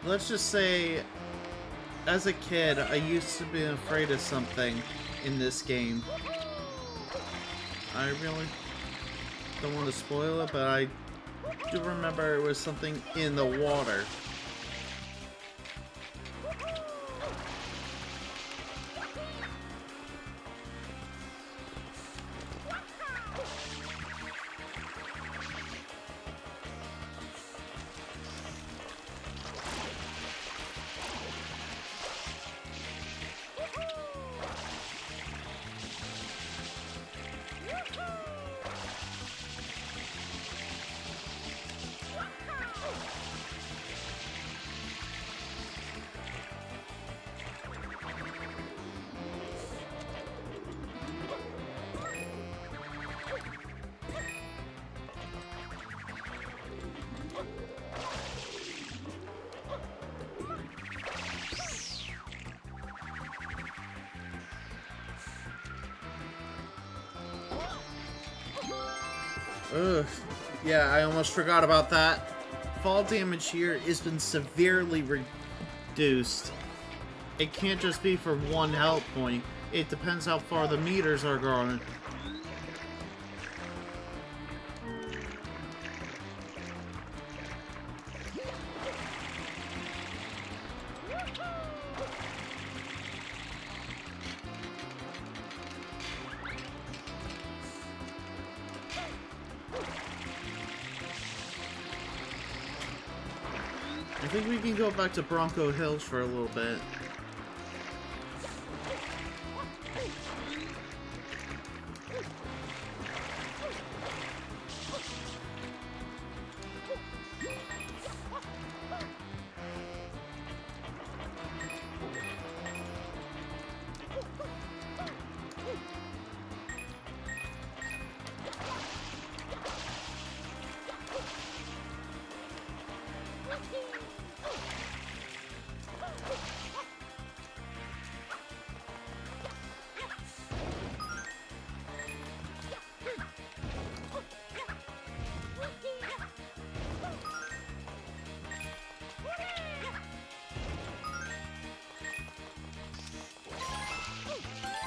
Let's just say, as a kid, I used to be afraid of something in this game. I really don't want to spoil it, but I do remember it was something in the water. Ugh. Yeah, I almost forgot about that. Fall damage here has been severely reduced. It can't just be for one health point. It depends how far the meters are going. I think we can go back to Bronco Hills for a little bit.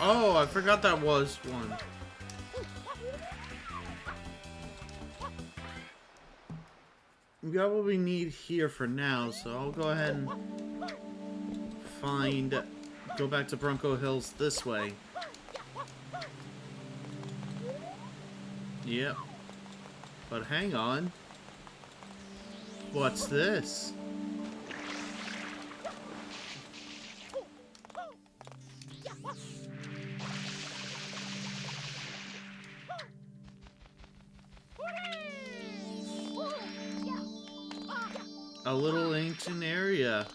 Oh, I forgot that was one. We got what we need here for now, so I'll go ahead and go back to Bronco Hills this way. Yep. But hang on. What's this? A little ancient area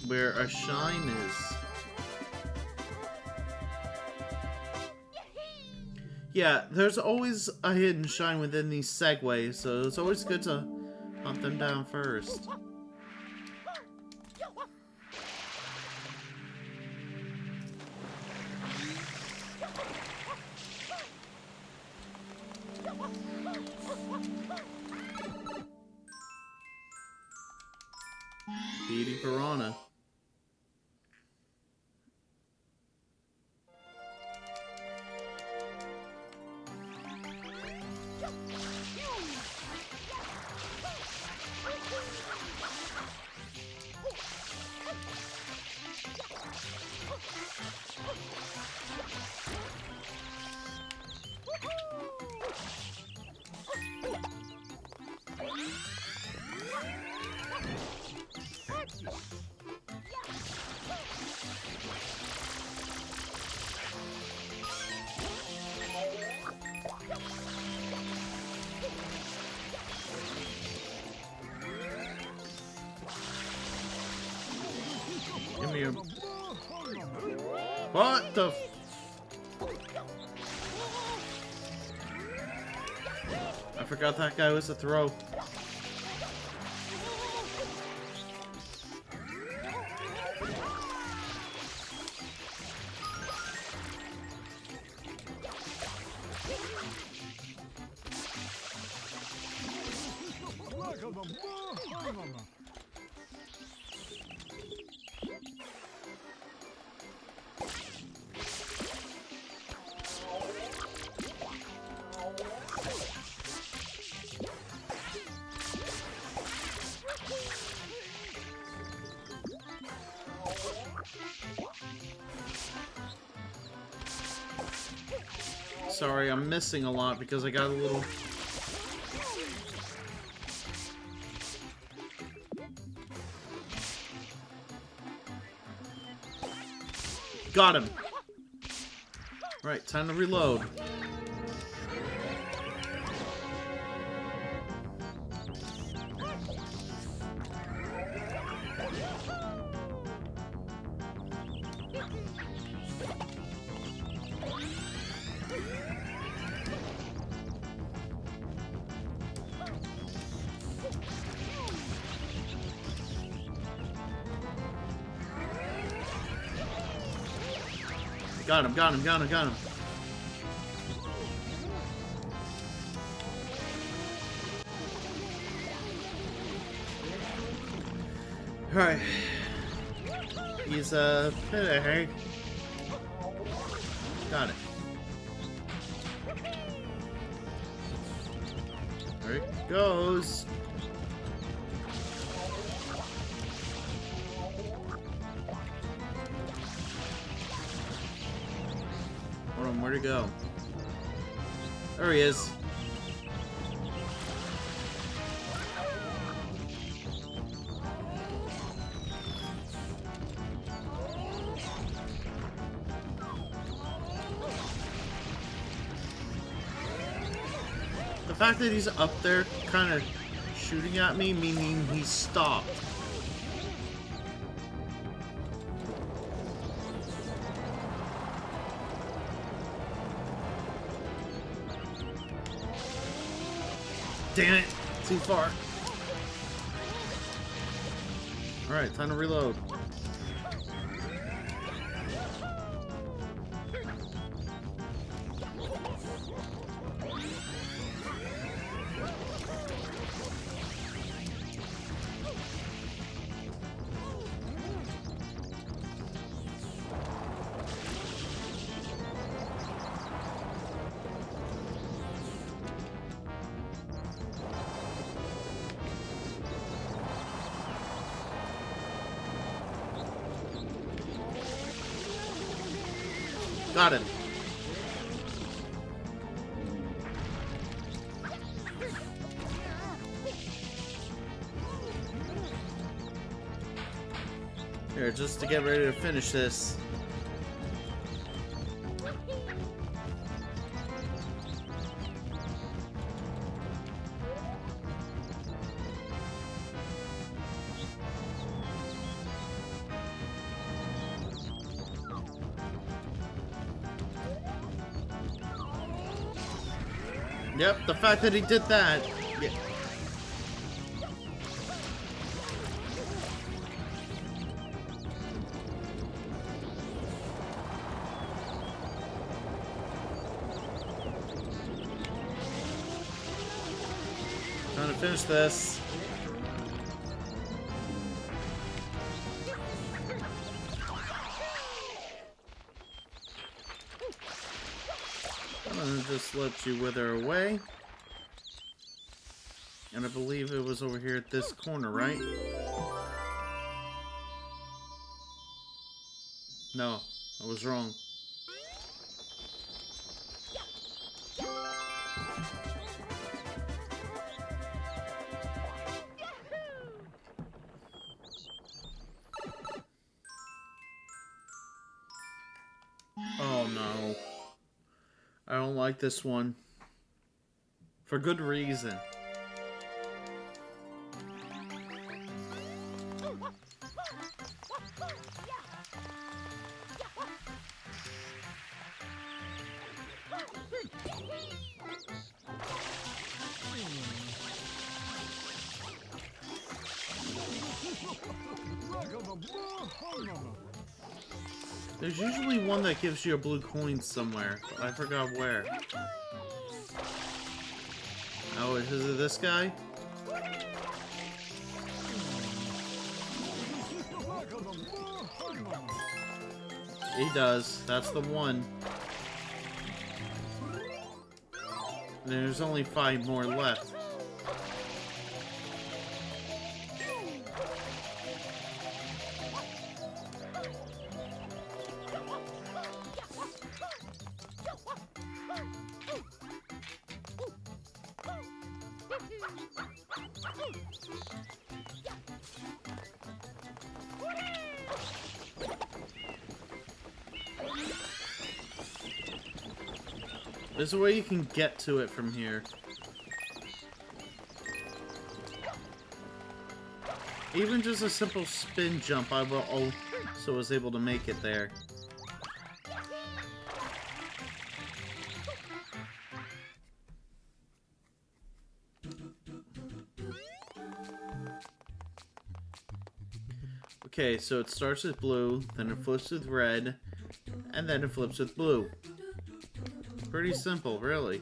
where a shrine is. Yeah, there's always a hidden shrine within these segues, so it's always good to hunt them down first. Beady Piranha. Give me a... What the... I forgot that guy was a throw. Sorry, I'm missing a lot because I got a little... Got him! Right, time to reload. Got him. Alright. He's hey. Got it. There it goes. Hold on, where'd he go? There he is. The fact that he's up there kind of shooting at me, meaning he's stopped. Damn it! Too far. Alright, time to reload. Got him. Here, just to get ready to finish this. Yep, the fact that he did that. Yeah. Trying to finish this. I'm gonna just let you wither away. And I believe it was over here at this corner, right? No, I was wrong. Oh no. I don't like this one. For good reason. There's usually one that gives you a blue coin somewhere, but I forgot where. Oh, is it this guy? He does. That's the one. There's only 5 more left. There's a way you can get to it from here. Even just a simple spin jump, I will also was able to make it there. Okay, so it starts with blue, then it flips with red, and then it flips with blue. Pretty simple, really.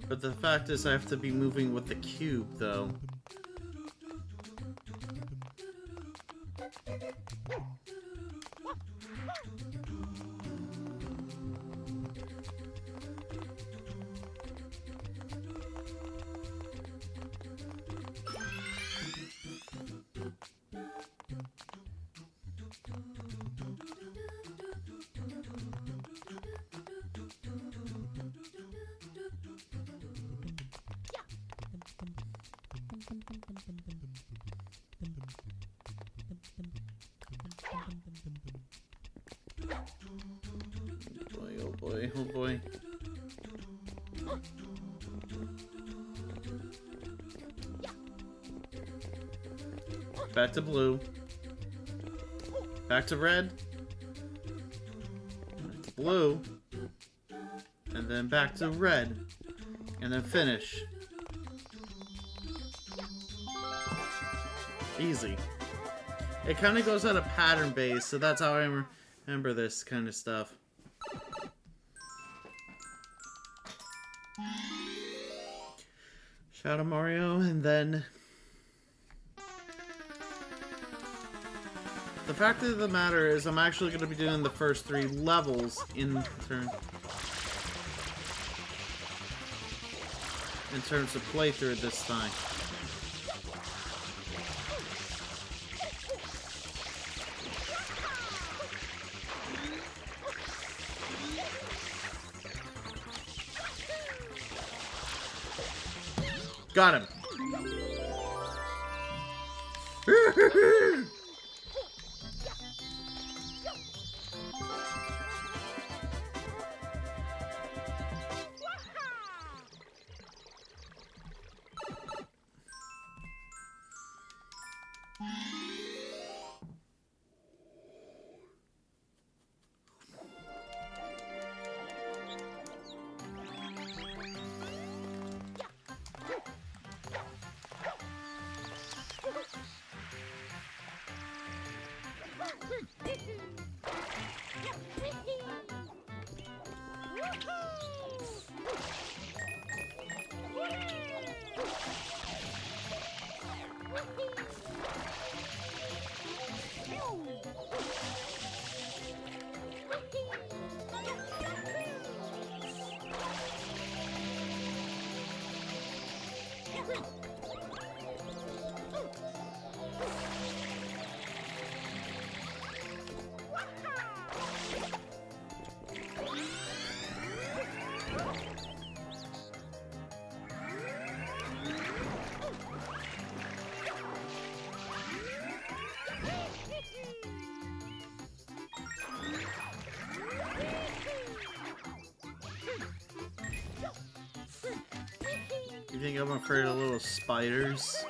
But the fact is I have to be moving with the cube, though. Oh boy, oh boy. Back to blue. Back to red. Back to blue. And then back to red. And then finish. Easy. It kind of goes at a pattern base, so that's how I remember this kind of stuff. Shadow Mario, and then... The fact of the matter is I'm actually going to be doing the first 3 levels in terms of playthrough this time. Got him. You think I'm afraid of little spiders?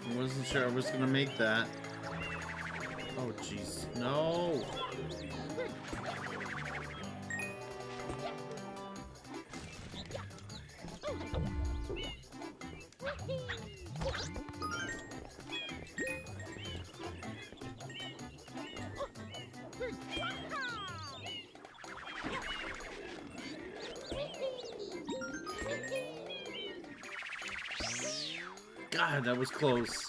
I wasn't sure I was gonna make that. Oh jeez, no! God, that was close.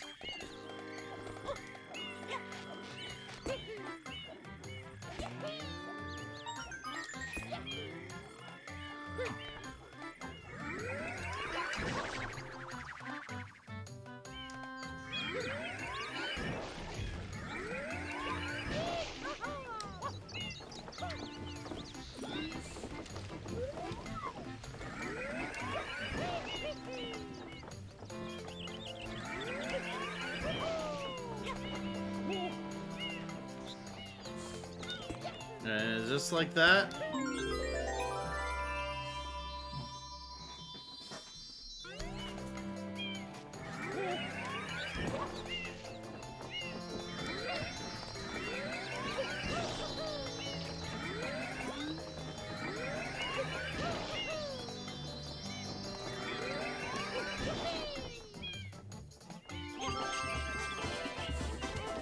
And just like that.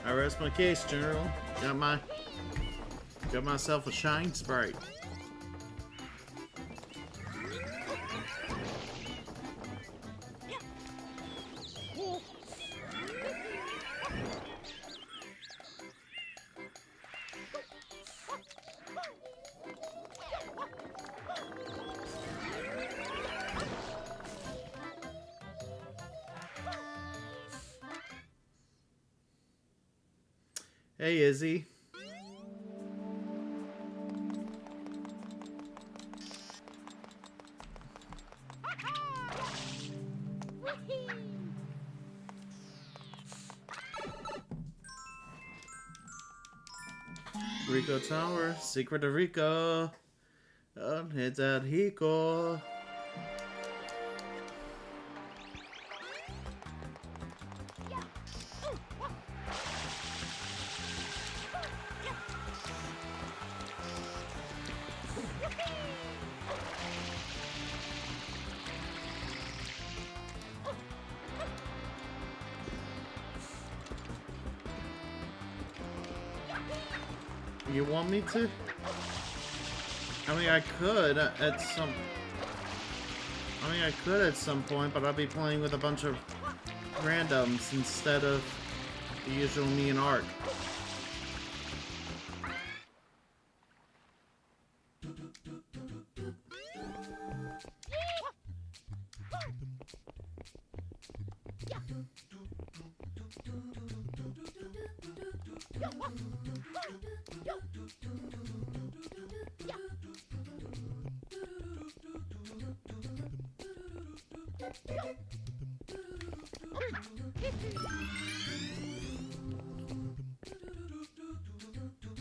I rest my case, General. Got myself a Shine Sprite. Hey, Izzy. Rico Tower, Secret of Rico. It's at Rico. You want me to? I mean, I could at some... I could at some point, but I'll be playing with a bunch of randoms instead of the usual me and Art.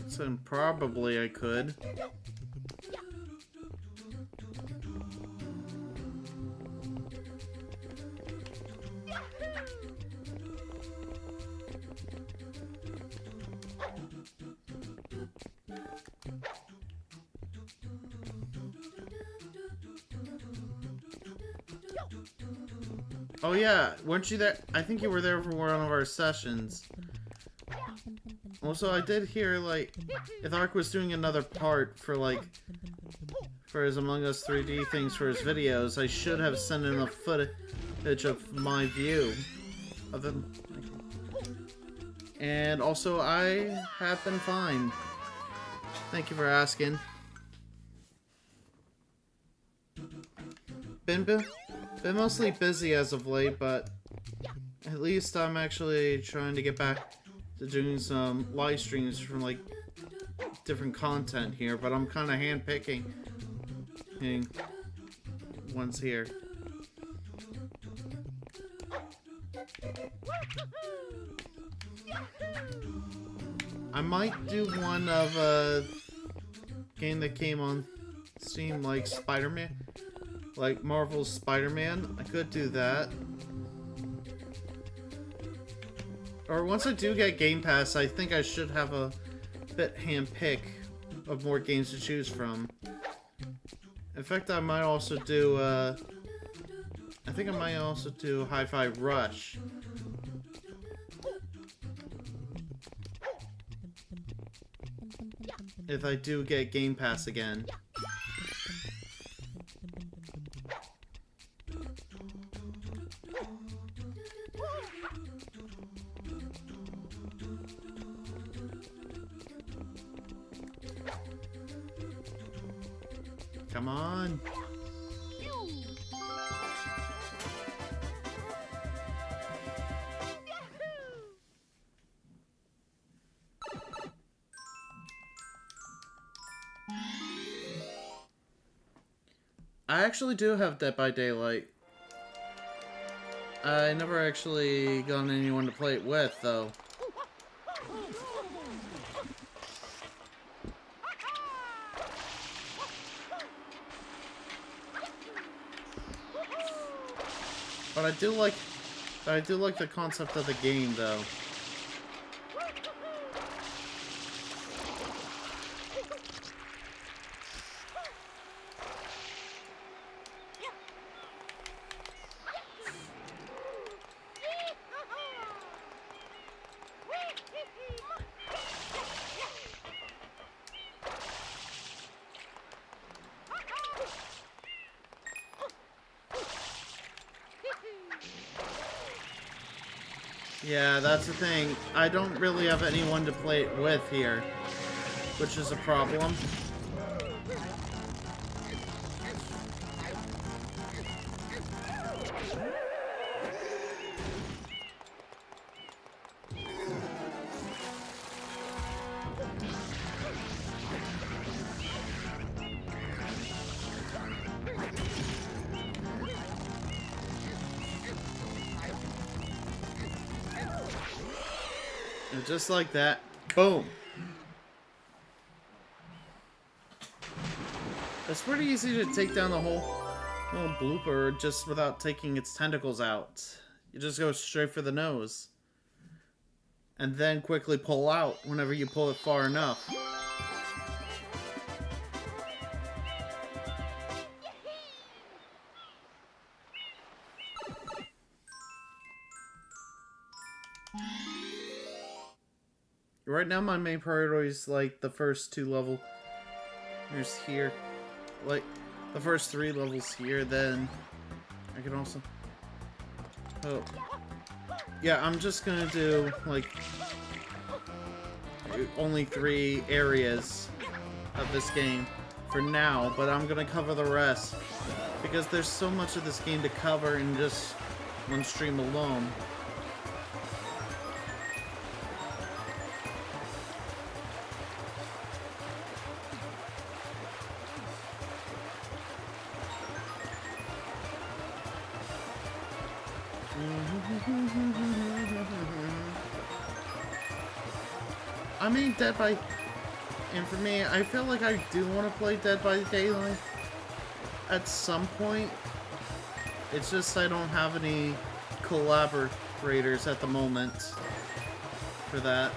So probably I could. Oh yeah, weren't you there? I think you were there for one of our sessions. Also, I did hear, like, if Ark was doing another part for, like, for his Among Us 3D things for his videos, I should have sent in a footage of my view of them. And also, I have been fine. Thank you for asking. Been mostly busy as of late, but at least I'm actually trying to get back to doing some live streams from like different content here, but I'm kind of handpicking ones here. I might do one of a game that came on Steam, like Spider-Man, like Marvel's Spider-Man. I could do that. Or once I do get Game Pass, I think I should have a bit handpick of more games to choose from. In fact, I might also do, I think I might also do Hi-Fi Rush. If I do get Game Pass again. Come on. I actually do have Dead by Daylight. I never actually gotten anyone to play it with, though. But I do like the concept of the game, though. Yeah, that's the thing. I don't really have anyone to play it with here, which is a problem. And just like that, boom. It's pretty easy to take down the whole blooper just without taking its tentacles out. You just go straight for the nose. And then quickly pull out whenever you pull it far enough. Right now, my main priority is like the first 2 levels. Here's here, like the first 3 levels here. Then I can also. Oh, yeah. I'm just gonna do like only 3 areas of this game for now, but I'm gonna cover the rest because there's so much of this game to cover in just one stream alone. I mean, Dead by... And for me, I feel like I do want to play Dead by Daylight at some point. It's just I don't have any collaborators at the moment for that.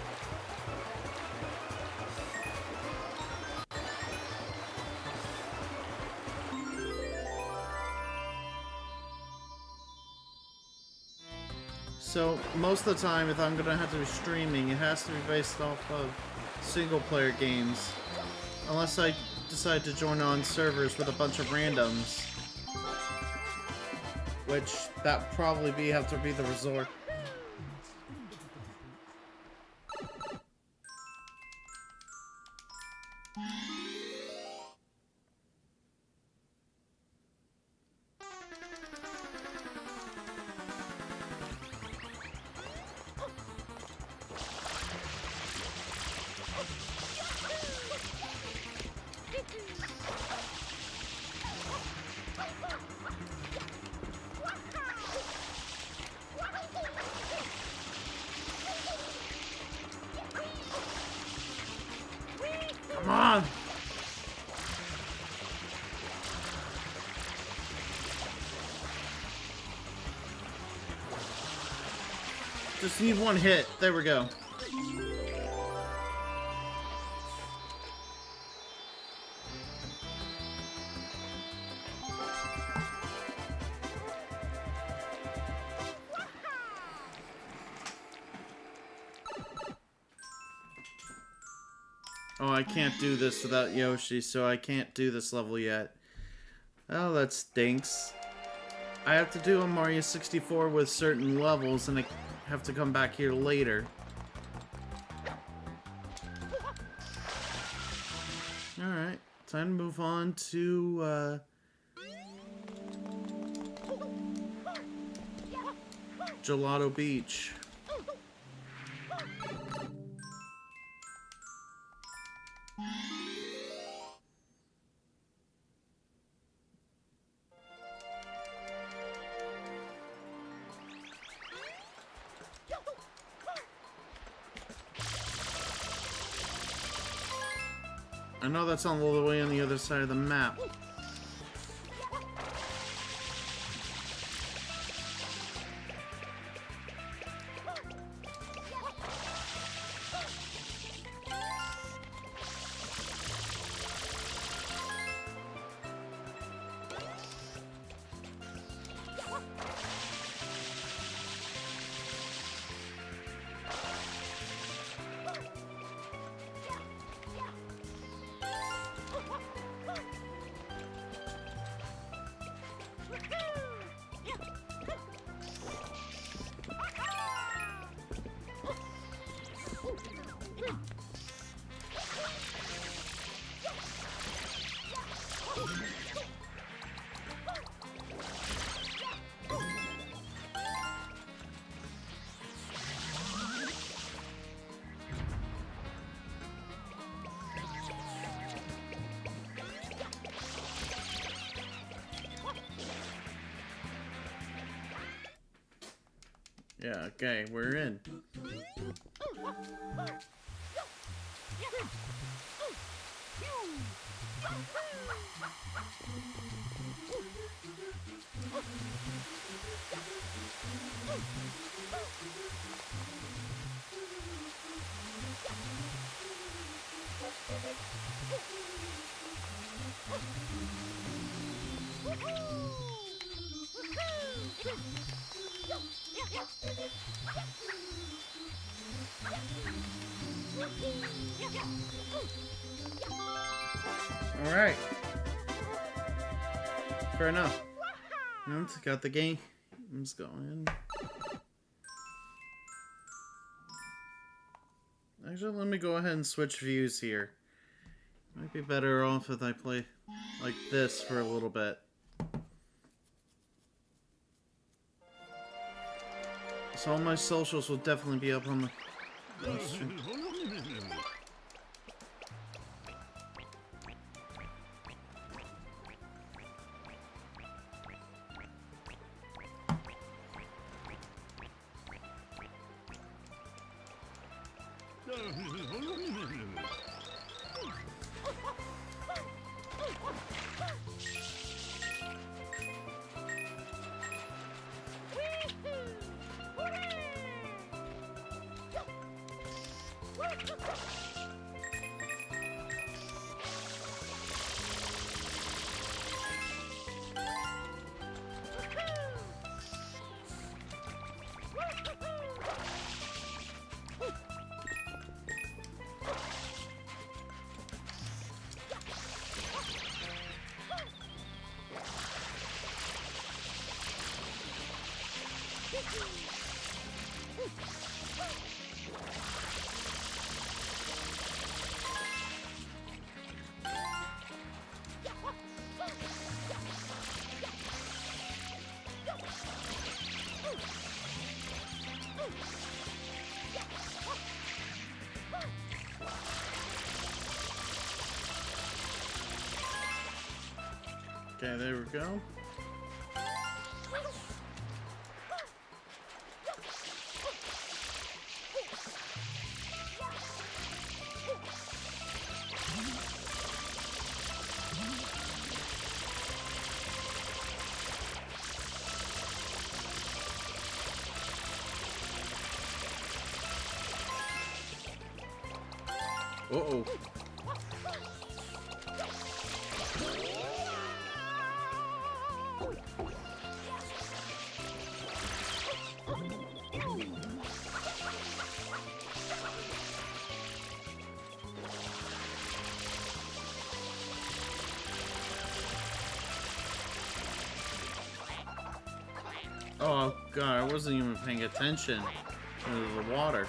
So, most of the time, if I'm gonna have to be streaming, it has to be based off of single-player games. Unless I decide to join on servers with a bunch of randoms. Which, that probably have to be the resort. Come on! Just need one hit. There we go. Oh, I can't do this without Yoshi, so I can't do this level yet. Oh, that stinks. I have to do a Mario 64 with certain levels, and I have to come back here later. Alright, time to move on to, Gelato Beach. I know that's all the way on the other side of the map. Yeah, okay, we're in. Alright. Fair enough. Let's got the game. Let's go in. Actually, let me go ahead and switch views here. Might be better off if I play like this for a little bit. So all my socials will definitely be up on the stream. Okay, there we go. Uh-oh. Oh god, I wasn't even paying attention to the water.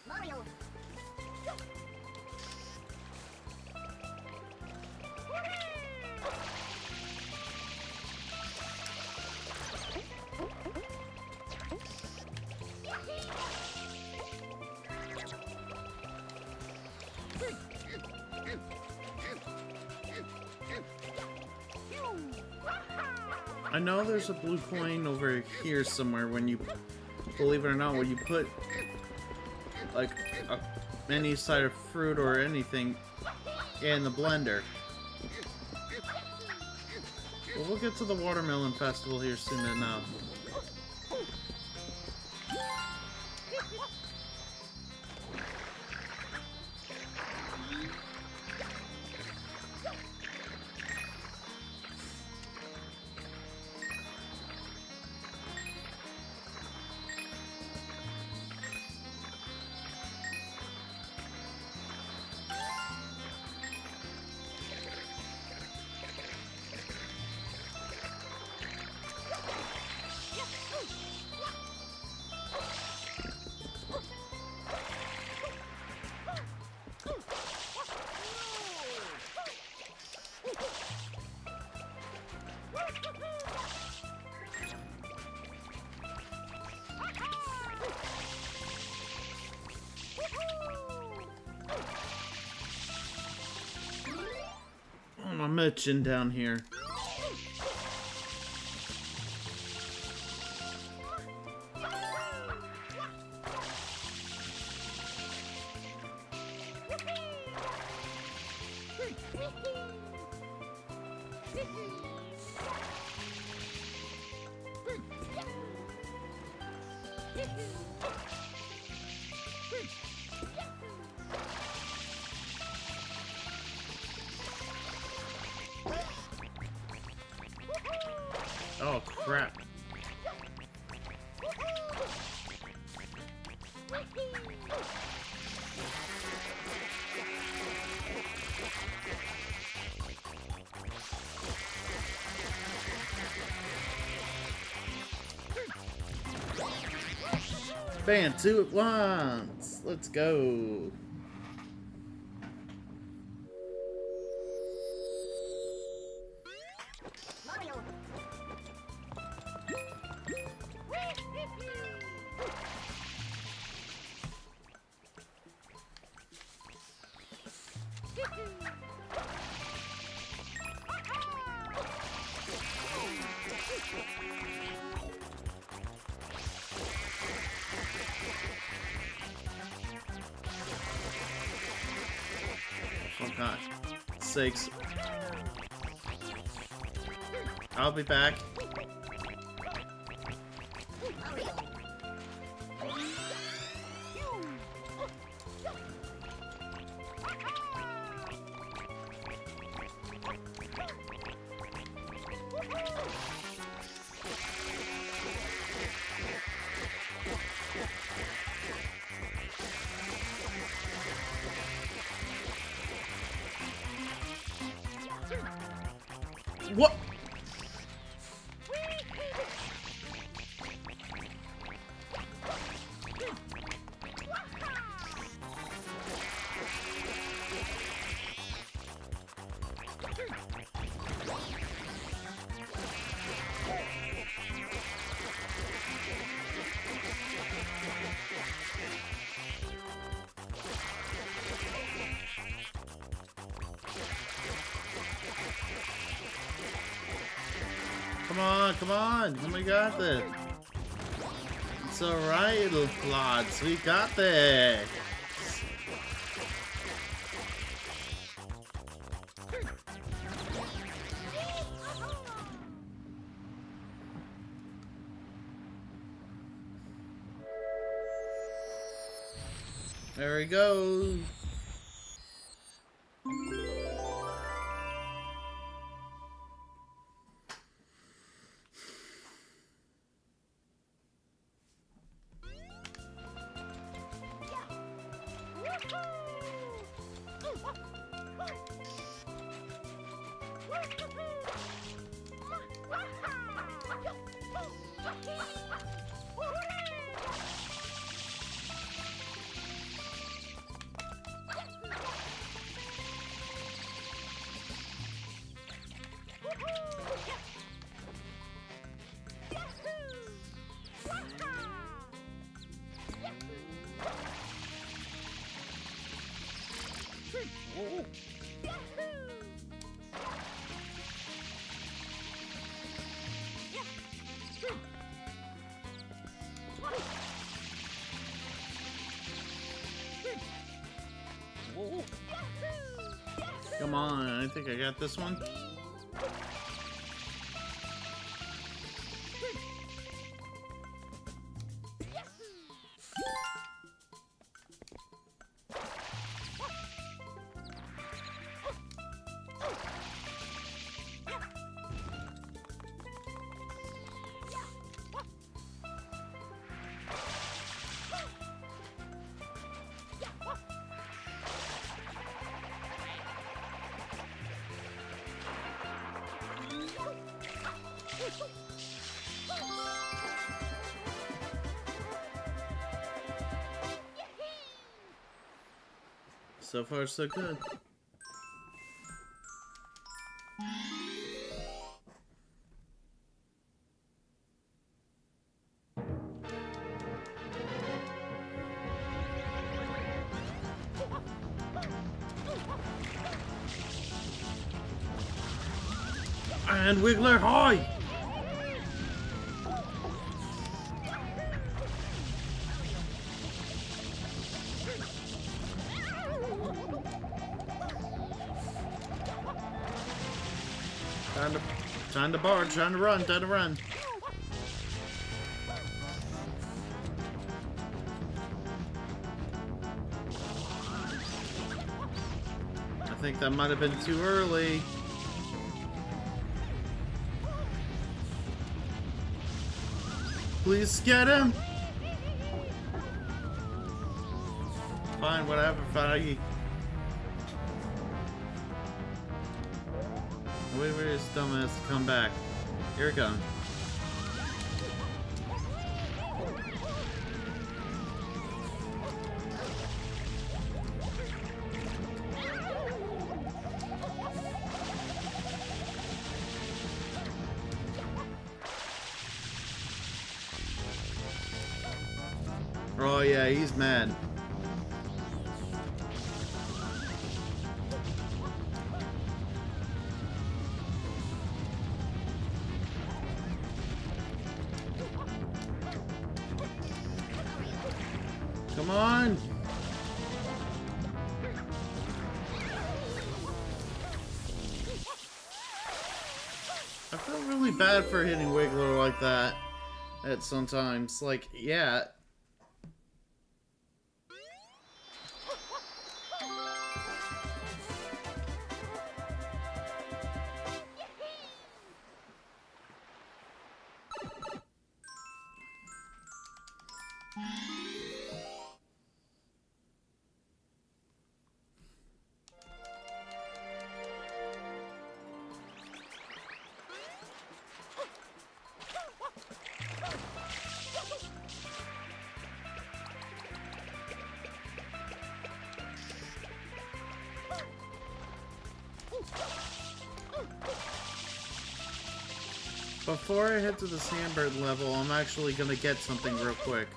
Mario! I know there's a blue coin over here somewhere when you, believe it or not, when you put like any side of fruit or anything in the blender. Well, we'll get to the watermelon festival here soon enough. my merchant down here. Oh crap. Bam, 2 at once. Let's go. Mario. Oh gosh. Sakes. I'll be back. What? Come on, come on. We got this. It's alright, little plots. We got this. There we go. Come on, I think I got this one. So far, so good. And Wiggler, high! Time to barge, time to run, time to run. I think that might have been too early. Please get him! Fine, whatever, Faggy. Wait for his dumbass to come back. Here it comes. Oh yeah, he's mad. Come on! I feel really bad for hitting Wiggler like that at sometimes. Like, yeah. Before I head to the Sandbird level, I'm actually gonna get something real quick.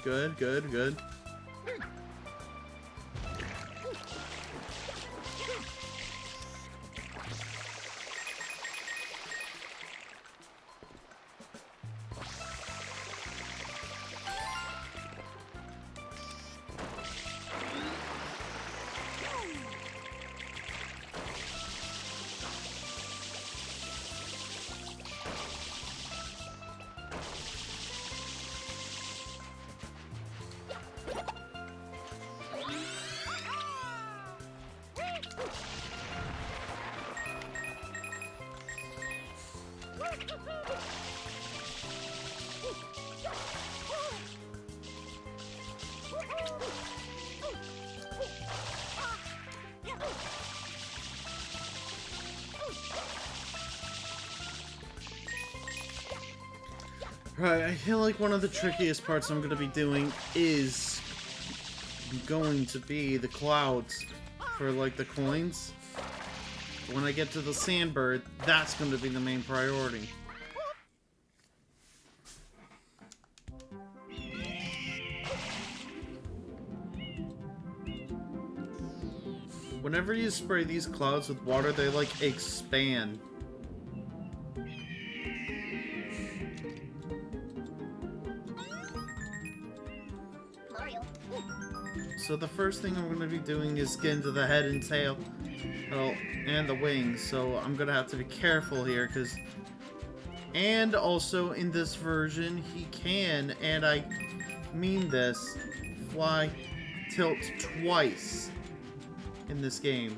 Good, good, good. Right, I feel like one of the trickiest parts I'm going to be doing is going to be the clouds for, like, the coins. When I get to the Sandbird, that's going to be the main priority. Whenever you spray these clouds with water, they, like, expand. So the first thing I'm going to be doing is get into the head and tail, and the wings. So I'm going to have to be careful here, because And also in this version, he can, and I mean this, fly tilt twice in this game.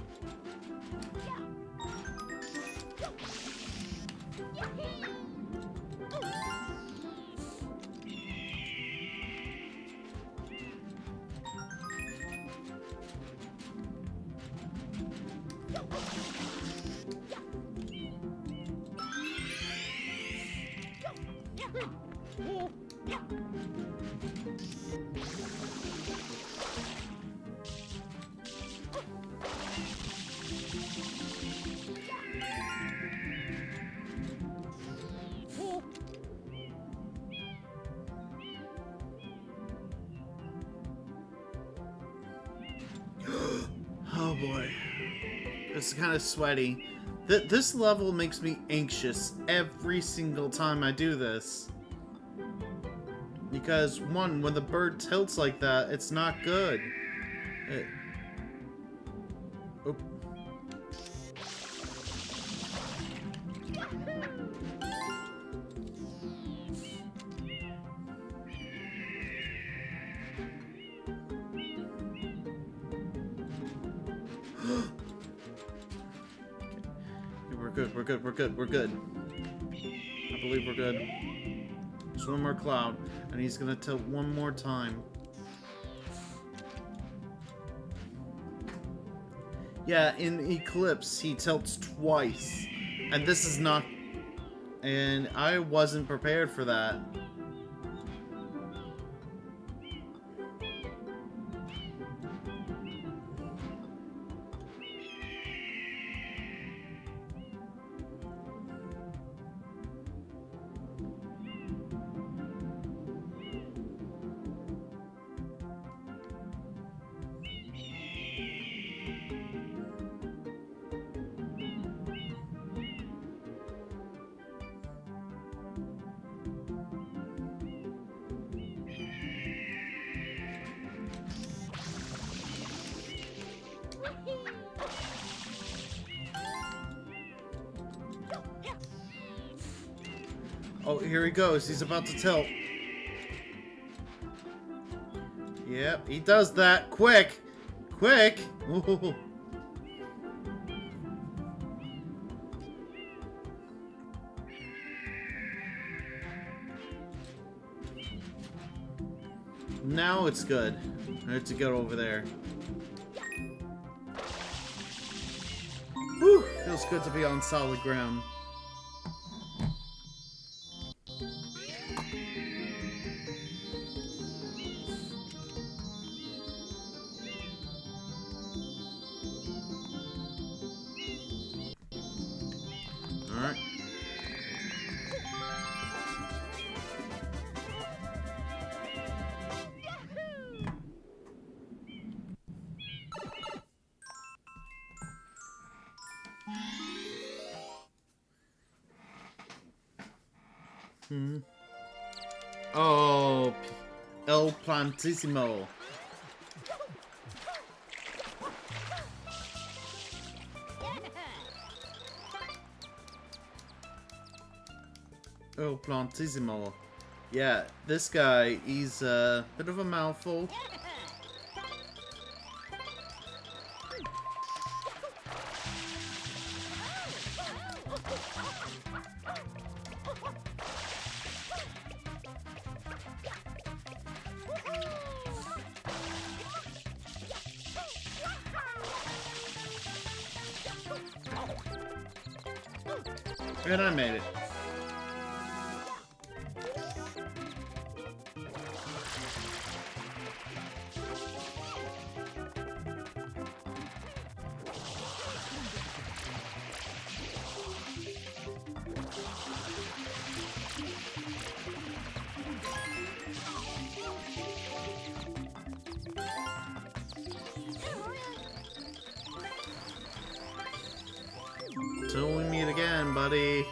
Oh boy. It's kind of sweaty. This level makes me anxious every single time I do this. Because, one, when the bird tilts like that, it's not good. Oh. We're good. I believe we're good. Just one more cloud, and he's gonna tilt one more time. Yeah, in Eclipse, he tilts twice. And this is not... And I wasn't prepared for that. Oh, here he goes. He's about to tilt. Yep, he does that. Quick! Quick! Ooh. Now it's good. I have to get over there. Whew! Feels good to be on solid ground. Alright. Oh, El Plantissimo. El Plantissimo. Yeah, this guy, he's a bit of a mouthful. And I made it. Till we meet again, buddy.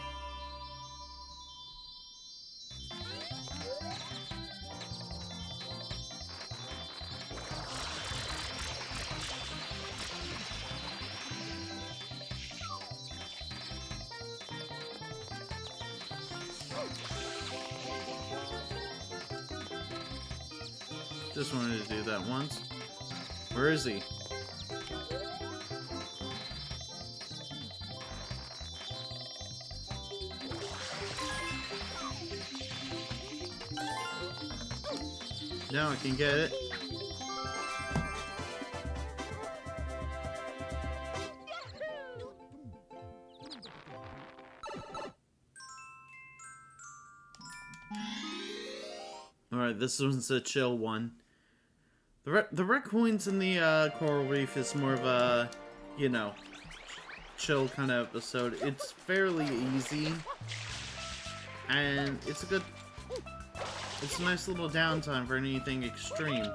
Just wanted to do that once. Where is he? Now I can get it. Alright, this one's a chill one. The red coins in the coral reef is more of a, you know, chill kind of episode. It's fairly easy, and it's a nice little downtime for anything extreme.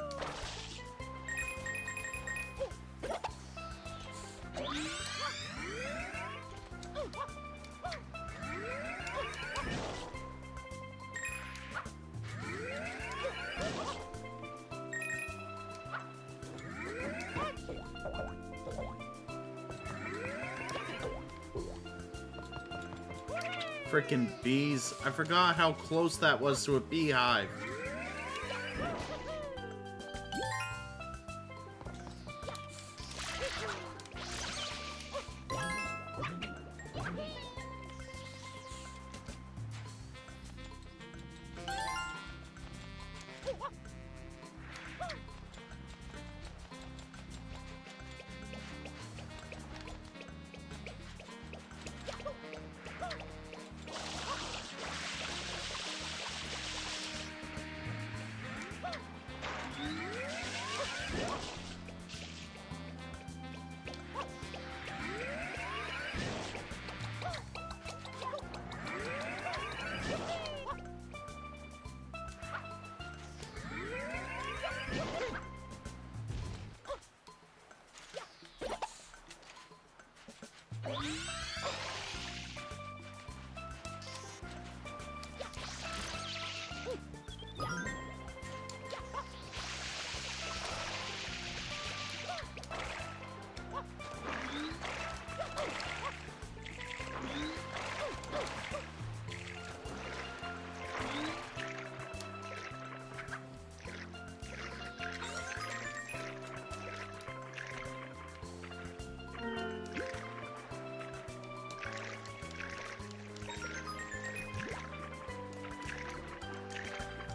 Frickin' bees. I forgot how close that was to a beehive.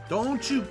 Don't you...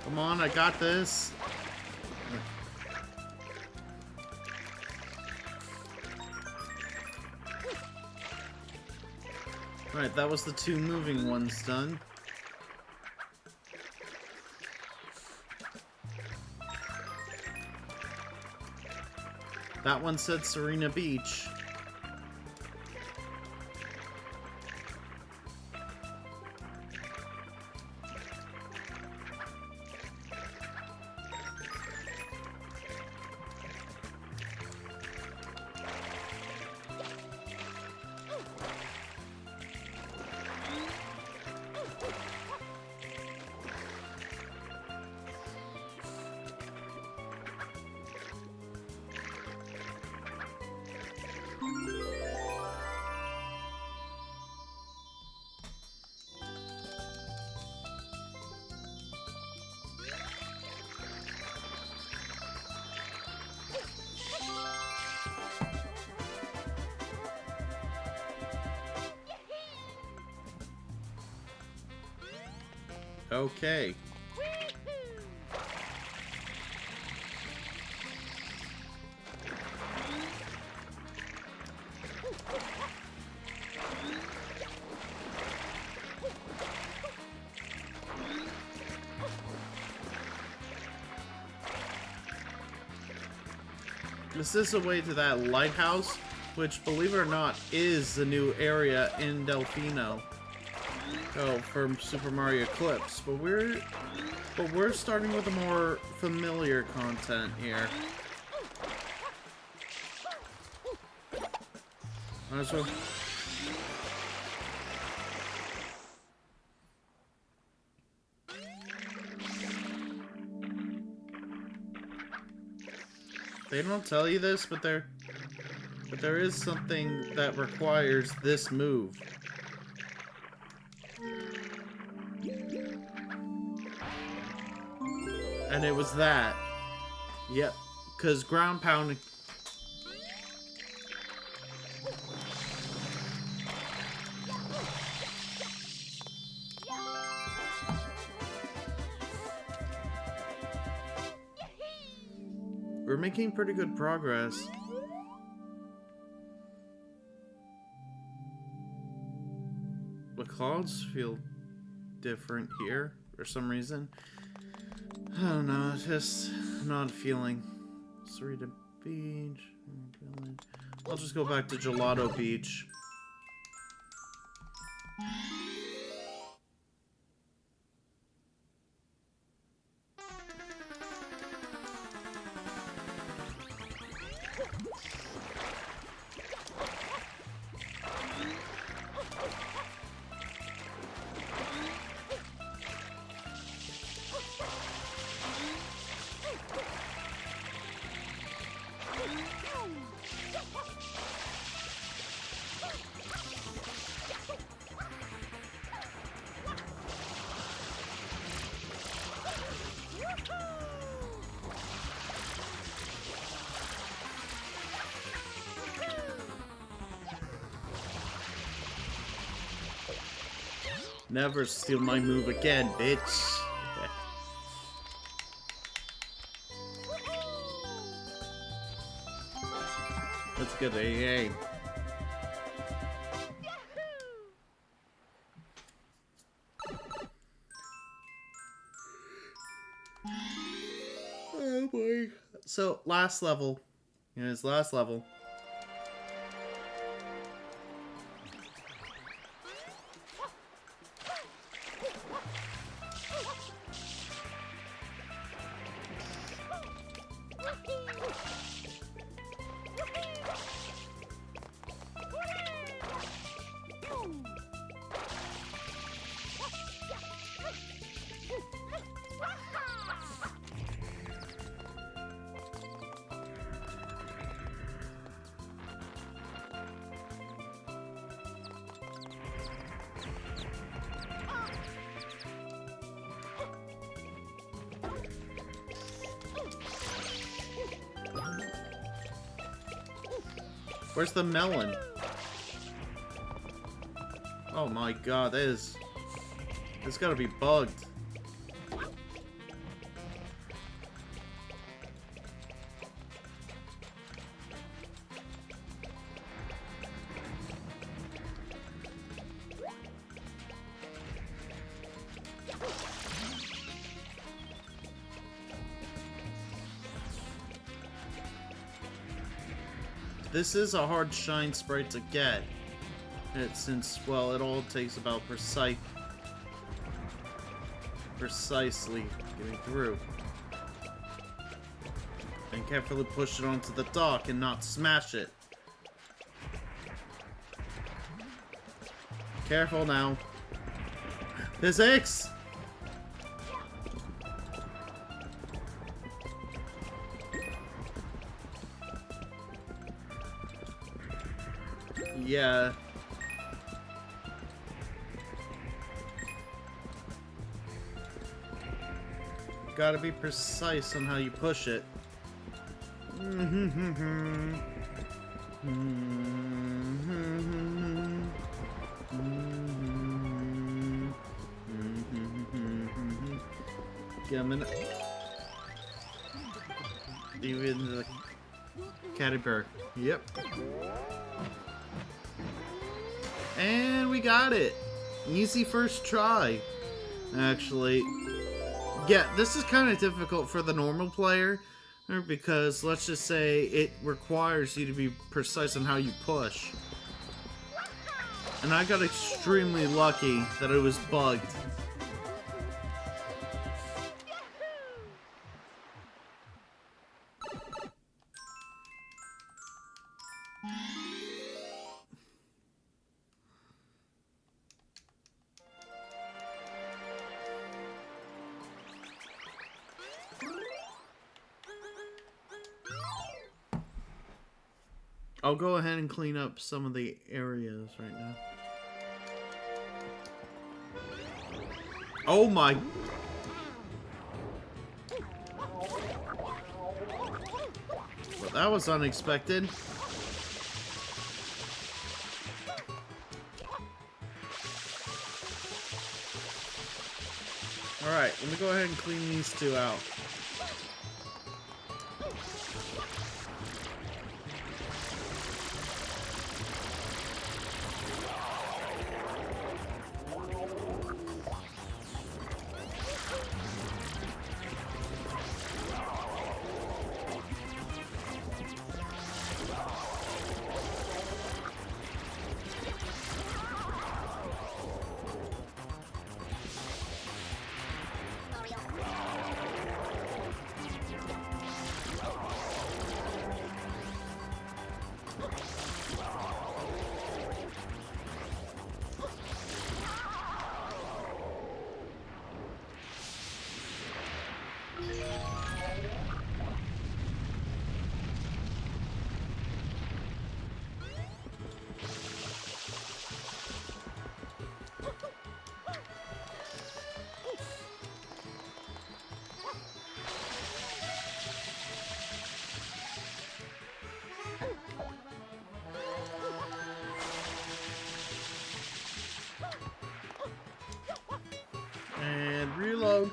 Come on, I got this. Right, that was the two moving ones done. That one said Serena Beach. Okay. This is a way to that lighthouse, which, believe it or not, is the new area in Delfino. Oh, from Super Mario Eclipse, but we're starting with a more familiar content here. Might as well. They don't tell you this, but there is something that requires this move. And it was that. Yep. Because ground pounding. We're making pretty good progress. The clouds feel different here for some reason. I don't know, it's just not feeling. Sarita Beach. I'll just go back to Gelato Beach. Never steal my move again, bitch. That's good, AA. Oh boy. So, last level. Here's last level. Where's the melon? Oh my god, it's gotta be bugged. This is a hard shine sprite to get. Since, well, it all takes about precisely getting through. And carefully push it onto the dock and not smash it. Careful now. Physics! Yeah. Gotta be precise on how you push it. Get a minute. Even the catty bird. Yep. And we got it. Easy first try. Actually, yeah, this is kind of difficult for the normal player because let's just say it requires you to be precise on how you push. And I got extremely lucky that it was bugged. I'll go ahead and clean up some of the areas right now. Oh my... Well, that was unexpected. Alright, let me go ahead and clean these two out. And reload.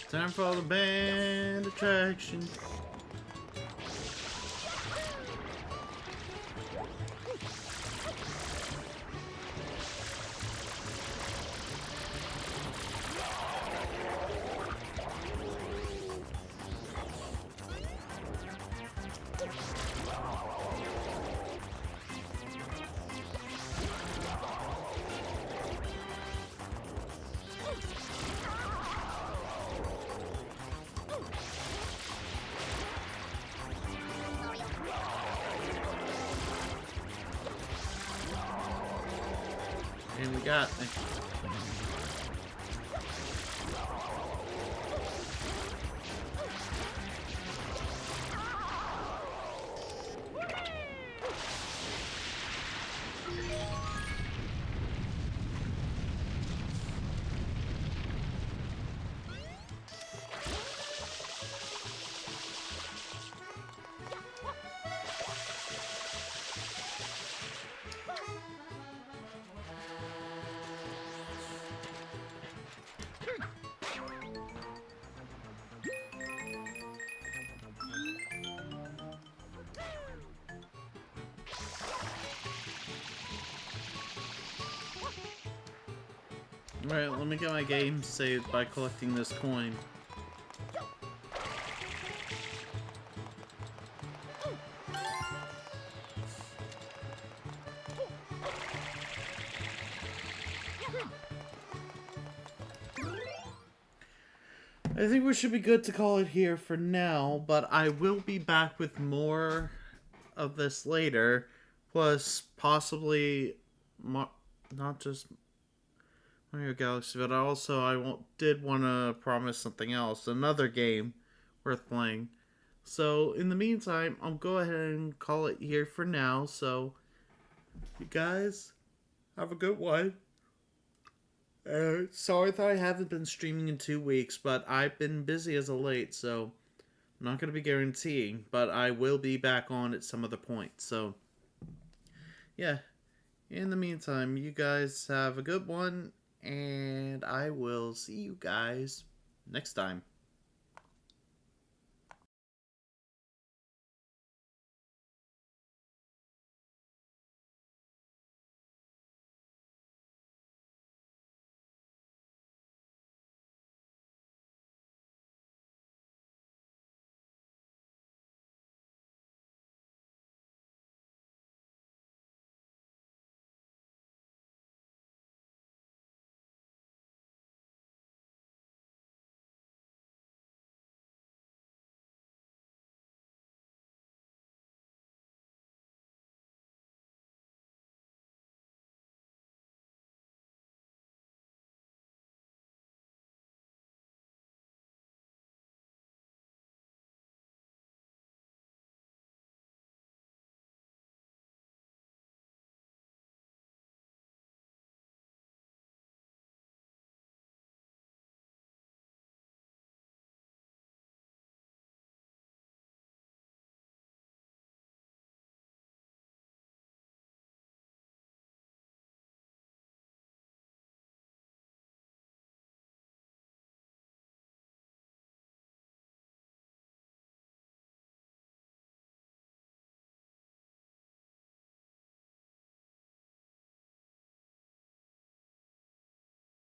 Time for the band attraction. And we got Alright, let me get my game saved by collecting this coin. I think we should be good to call it here for now, but I will be back with more of this later, plus possibly not just Mario Galaxy, but also did want to promise something else, another game worth playing. So in the meantime, I'll go ahead and call it here for now. So you guys have a good one. Sorry that I haven't been streaming in 2 weeks, but I've been busy as of late, so I'm not going to be guaranteeing, but I will be back on at some other point. So yeah, in the meantime, you guys have a good one, and I will see you guys next time.